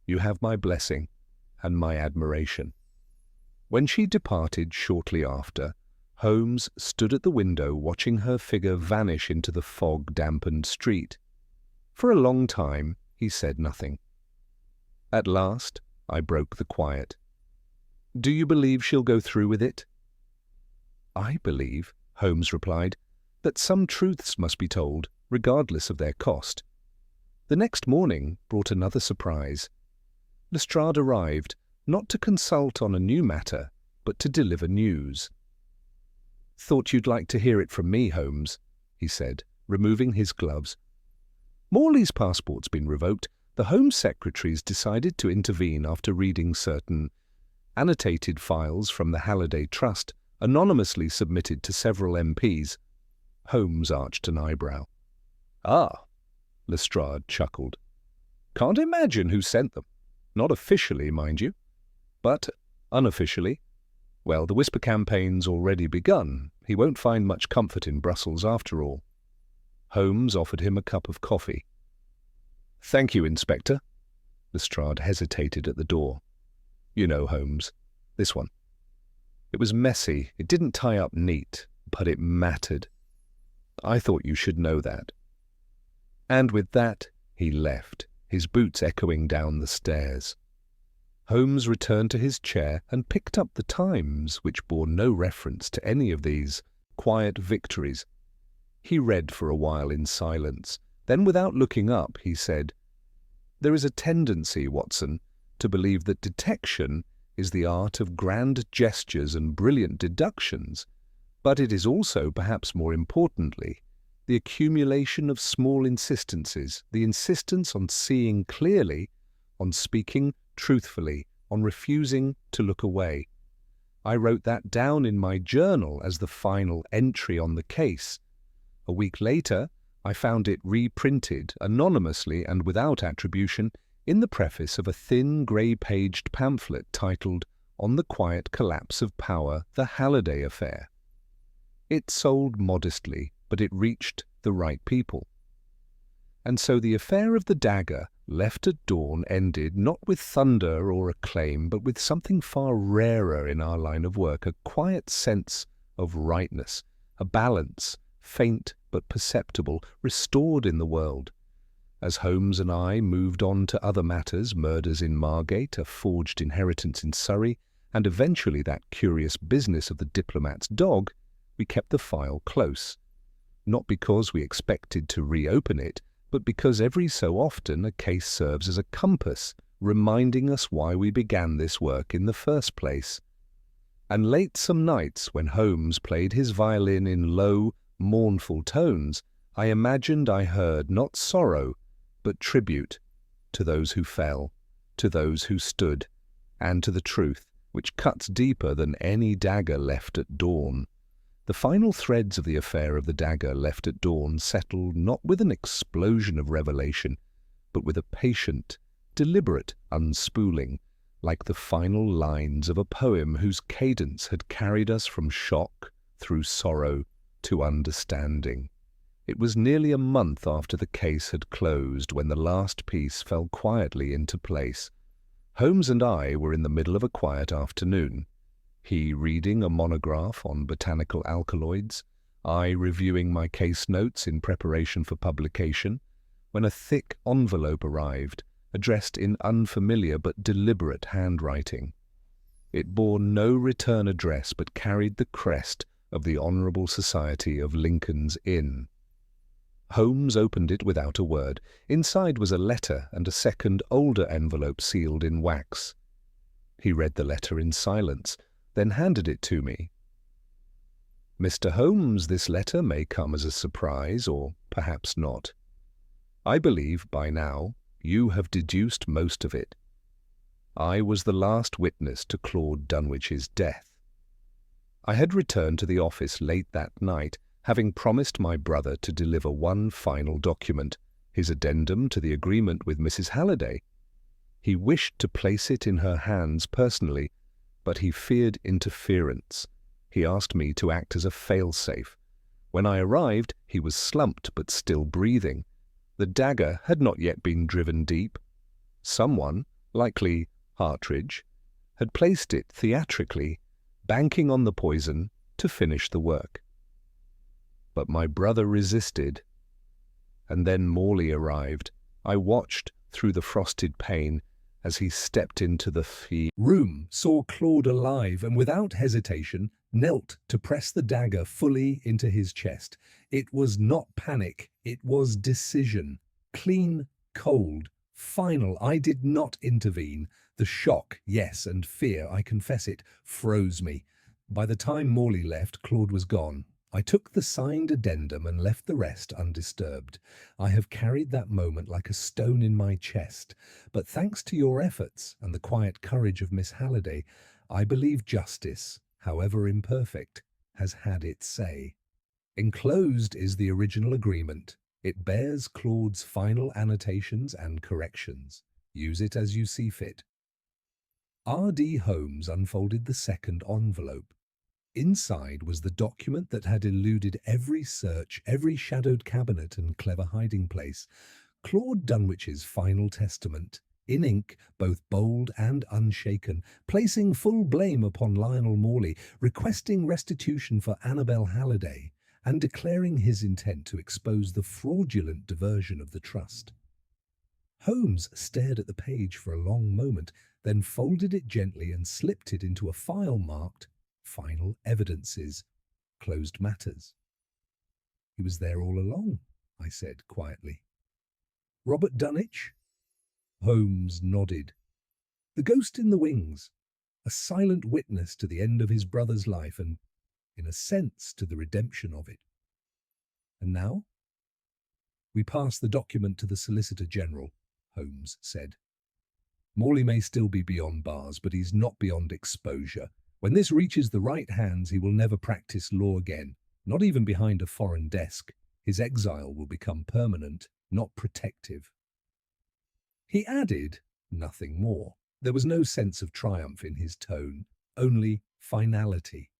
"You have my blessing and my admiration." When she departed shortly after, Holmes stood at the window watching her figure vanish into the fog-dampened street. For a long time he said nothing. At last I broke the quiet. "Do you believe she'll go through with it?" "I believe," Holmes replied, "that some truths must be told, regardless of their cost." The next morning brought another surprise. Lestrade arrived, not to consult on a new matter, but to deliver news. "Thought you'd like to hear it from me, Holmes," he said, removing his gloves. "Morley's passport's been revoked, The Home Secretaries decided to intervene after reading certain annotated files from the Halliday Trust, anonymously submitted to several MPs. Holmes arched an eyebrow. "Ah," Lestrade chuckled. "Can't imagine who sent them. Not officially, mind you. But unofficially, well, the whisper campaign's already begun. He won't find much comfort in Brussels after all." Holmes offered him a cup of coffee. "Thank you, Inspector." Lestrade hesitated at the door. "You know, Holmes, this one. It was messy, it didn't tie up neat, but it mattered. I thought you should know that." And with that, he left, his boots echoing down the stairs. Holmes returned to his chair and picked up the Times, which bore no reference to any of these quiet victories. He read for a while in silence. Then, without looking up, he said, "There is a tendency, Watson, to believe that detection is the art of grand gestures and brilliant deductions, but it is also, perhaps more importantly, the accumulation of small insistences, the insistence on seeing clearly, on speaking truthfully, on refusing to look away. I wrote that down in my journal as the final entry on the case. A week later, I found it reprinted, anonymously and without attribution, in the preface of a thin, grey-paged pamphlet titled On the Quiet Collapse of Power, The Halliday Affair. It sold modestly, but it reached the right people. And so the affair of the dagger, left at dawn, ended not with thunder or acclaim, but with something far rarer in our line of work, a quiet sense of rightness, a balance, faint but perceptible, restored in the world. As Holmes and I moved on to other matters, murders in Margate, a forged inheritance in Surrey, and eventually that curious business of the diplomat's dog, we kept the file close. Not because we expected to reopen it, but because every so often a case serves as a compass, reminding us why we began this work in the first place. And late some nights, when Holmes played his violin in low, mournful tones, I imagined I heard not sorrow, but tribute to those who fell, to those who stood, and to the truth, which cuts deeper than any dagger left at dawn. The final threads of the affair of the dagger left at dawn settled not with an explosion of revelation, but with a patient, deliberate unspooling, like the final lines of a poem whose cadence had carried us from shock through sorrow to understanding. It was nearly a month after the case had closed when the last piece fell quietly into place. Holmes and I were in the middle of a quiet afternoon. He reading a monograph on botanical alkaloids, I reviewing my case notes in preparation for publication, when a thick envelope arrived, addressed in unfamiliar but deliberate handwriting. It bore no return address but carried the crest of the Honourable Society of Lincoln's Inn. Holmes opened it without a word. Inside was a letter and a second, older envelope sealed in wax. He read the letter in silence, then handed it to me. "Mr. Holmes, this letter may come as a surprise, or perhaps not. I believe, by now, you have deduced most of it. I was the last witness to Claude Dunwich's death. I had returned to the office late that night, having promised my brother to deliver one final document, his addendum to the agreement with Mrs. Halliday. He wished to place it in her hands personally, but he feared interference. He asked me to act as a fail-safe. When I arrived, he was slumped but still breathing. The dagger had not yet been driven deep. Someone, likely Hartridge, had placed it theatrically, banking on the poison to finish the work. But my brother resisted. And then Morley arrived. I watched through the frosted pane as he stepped into the room, saw Claude alive, and without hesitation knelt to press the dagger fully into his chest. It was not panic, it was decision. Clean, cold, final. I did not intervene. The shock, yes, and fear, I confess it, froze me. By the time Morley left, Claude was gone. I took the signed addendum and left the rest undisturbed. I have carried that moment like a stone in my chest, but thanks to your efforts and the quiet courage of Miss Halliday, I believe justice, however imperfect, has had its say. Enclosed is the original agreement. It bears Claude's final annotations and corrections. Use it as you see fit. R.D. Holmes unfolded the second envelope. Inside was the document that had eluded every search, every shadowed cabinet and clever hiding place. Claude Dunwich's final testament, in ink, both bold and unshaken, placing full blame upon Lionel Morley, requesting restitution for Annabel Halliday, and declaring his intent to expose the fraudulent diversion of the trust. Holmes stared at the page for a long moment, then folded it gently and slipped it into a file marked Final Evidences, Closed Matters. He was there all along, I said quietly. Robert Dunwich? Holmes nodded. The ghost in the wings, a silent witness to the end of his brother's life and, in a sense, to the redemption of it. And now? We pass the document to the Solicitor General, Holmes said. Morley may still be beyond bars, but he's not beyond exposure. When this reaches the right hands, he will never practice law again, not even behind a foreign desk. His exile will become permanent, not protective. He added nothing more. There was no sense of triumph in his tone, only finality.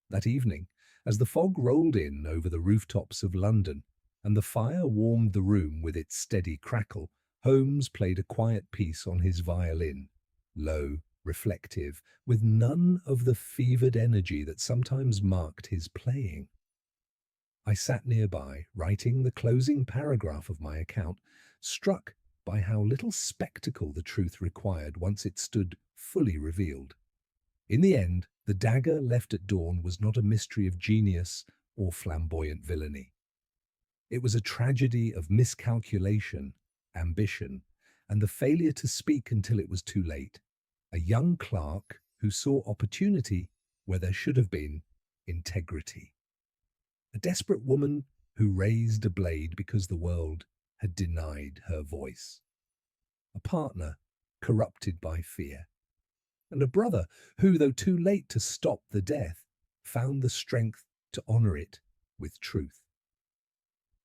That evening, as the fog rolled in over the rooftops of London and the fire warmed the room with its steady crackle, Holmes played a quiet piece on his violin, low, reflective, with none of the fevered energy that sometimes marked his playing. I sat nearby, writing the closing paragraph of my account, struck by how little spectacle the truth required once it stood fully revealed. In the end, the dagger left at dawn was not a mystery of genius or flamboyant villainy. It was a tragedy of miscalculation, ambition, and the failure to speak until it was too late. A young clerk who saw opportunity where there should have been integrity. A desperate woman who raised a blade because the world had denied her voice. A partner corrupted by fear. And a brother who, though too late to stop the death, found the strength to honor it with truth.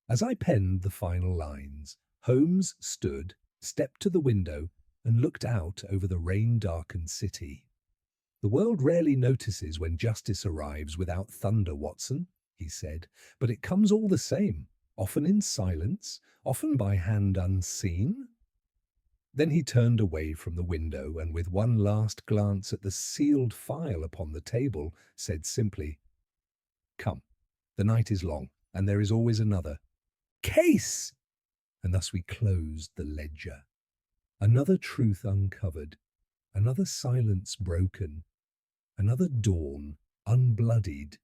As I penned the final lines, Holmes stood, stepped to the window, and looked out over the rain-darkened city. The world rarely notices when justice arrives without thunder, Watson, he said, but it comes all the same, often in silence, often by hand unseen. Then he turned away from the window and, with one last glance at the sealed file upon the table, said simply, "Come, the night is long, and there is always another case!" And thus we closed the ledger. Another truth uncovered, another silence broken, another dawn unbloodied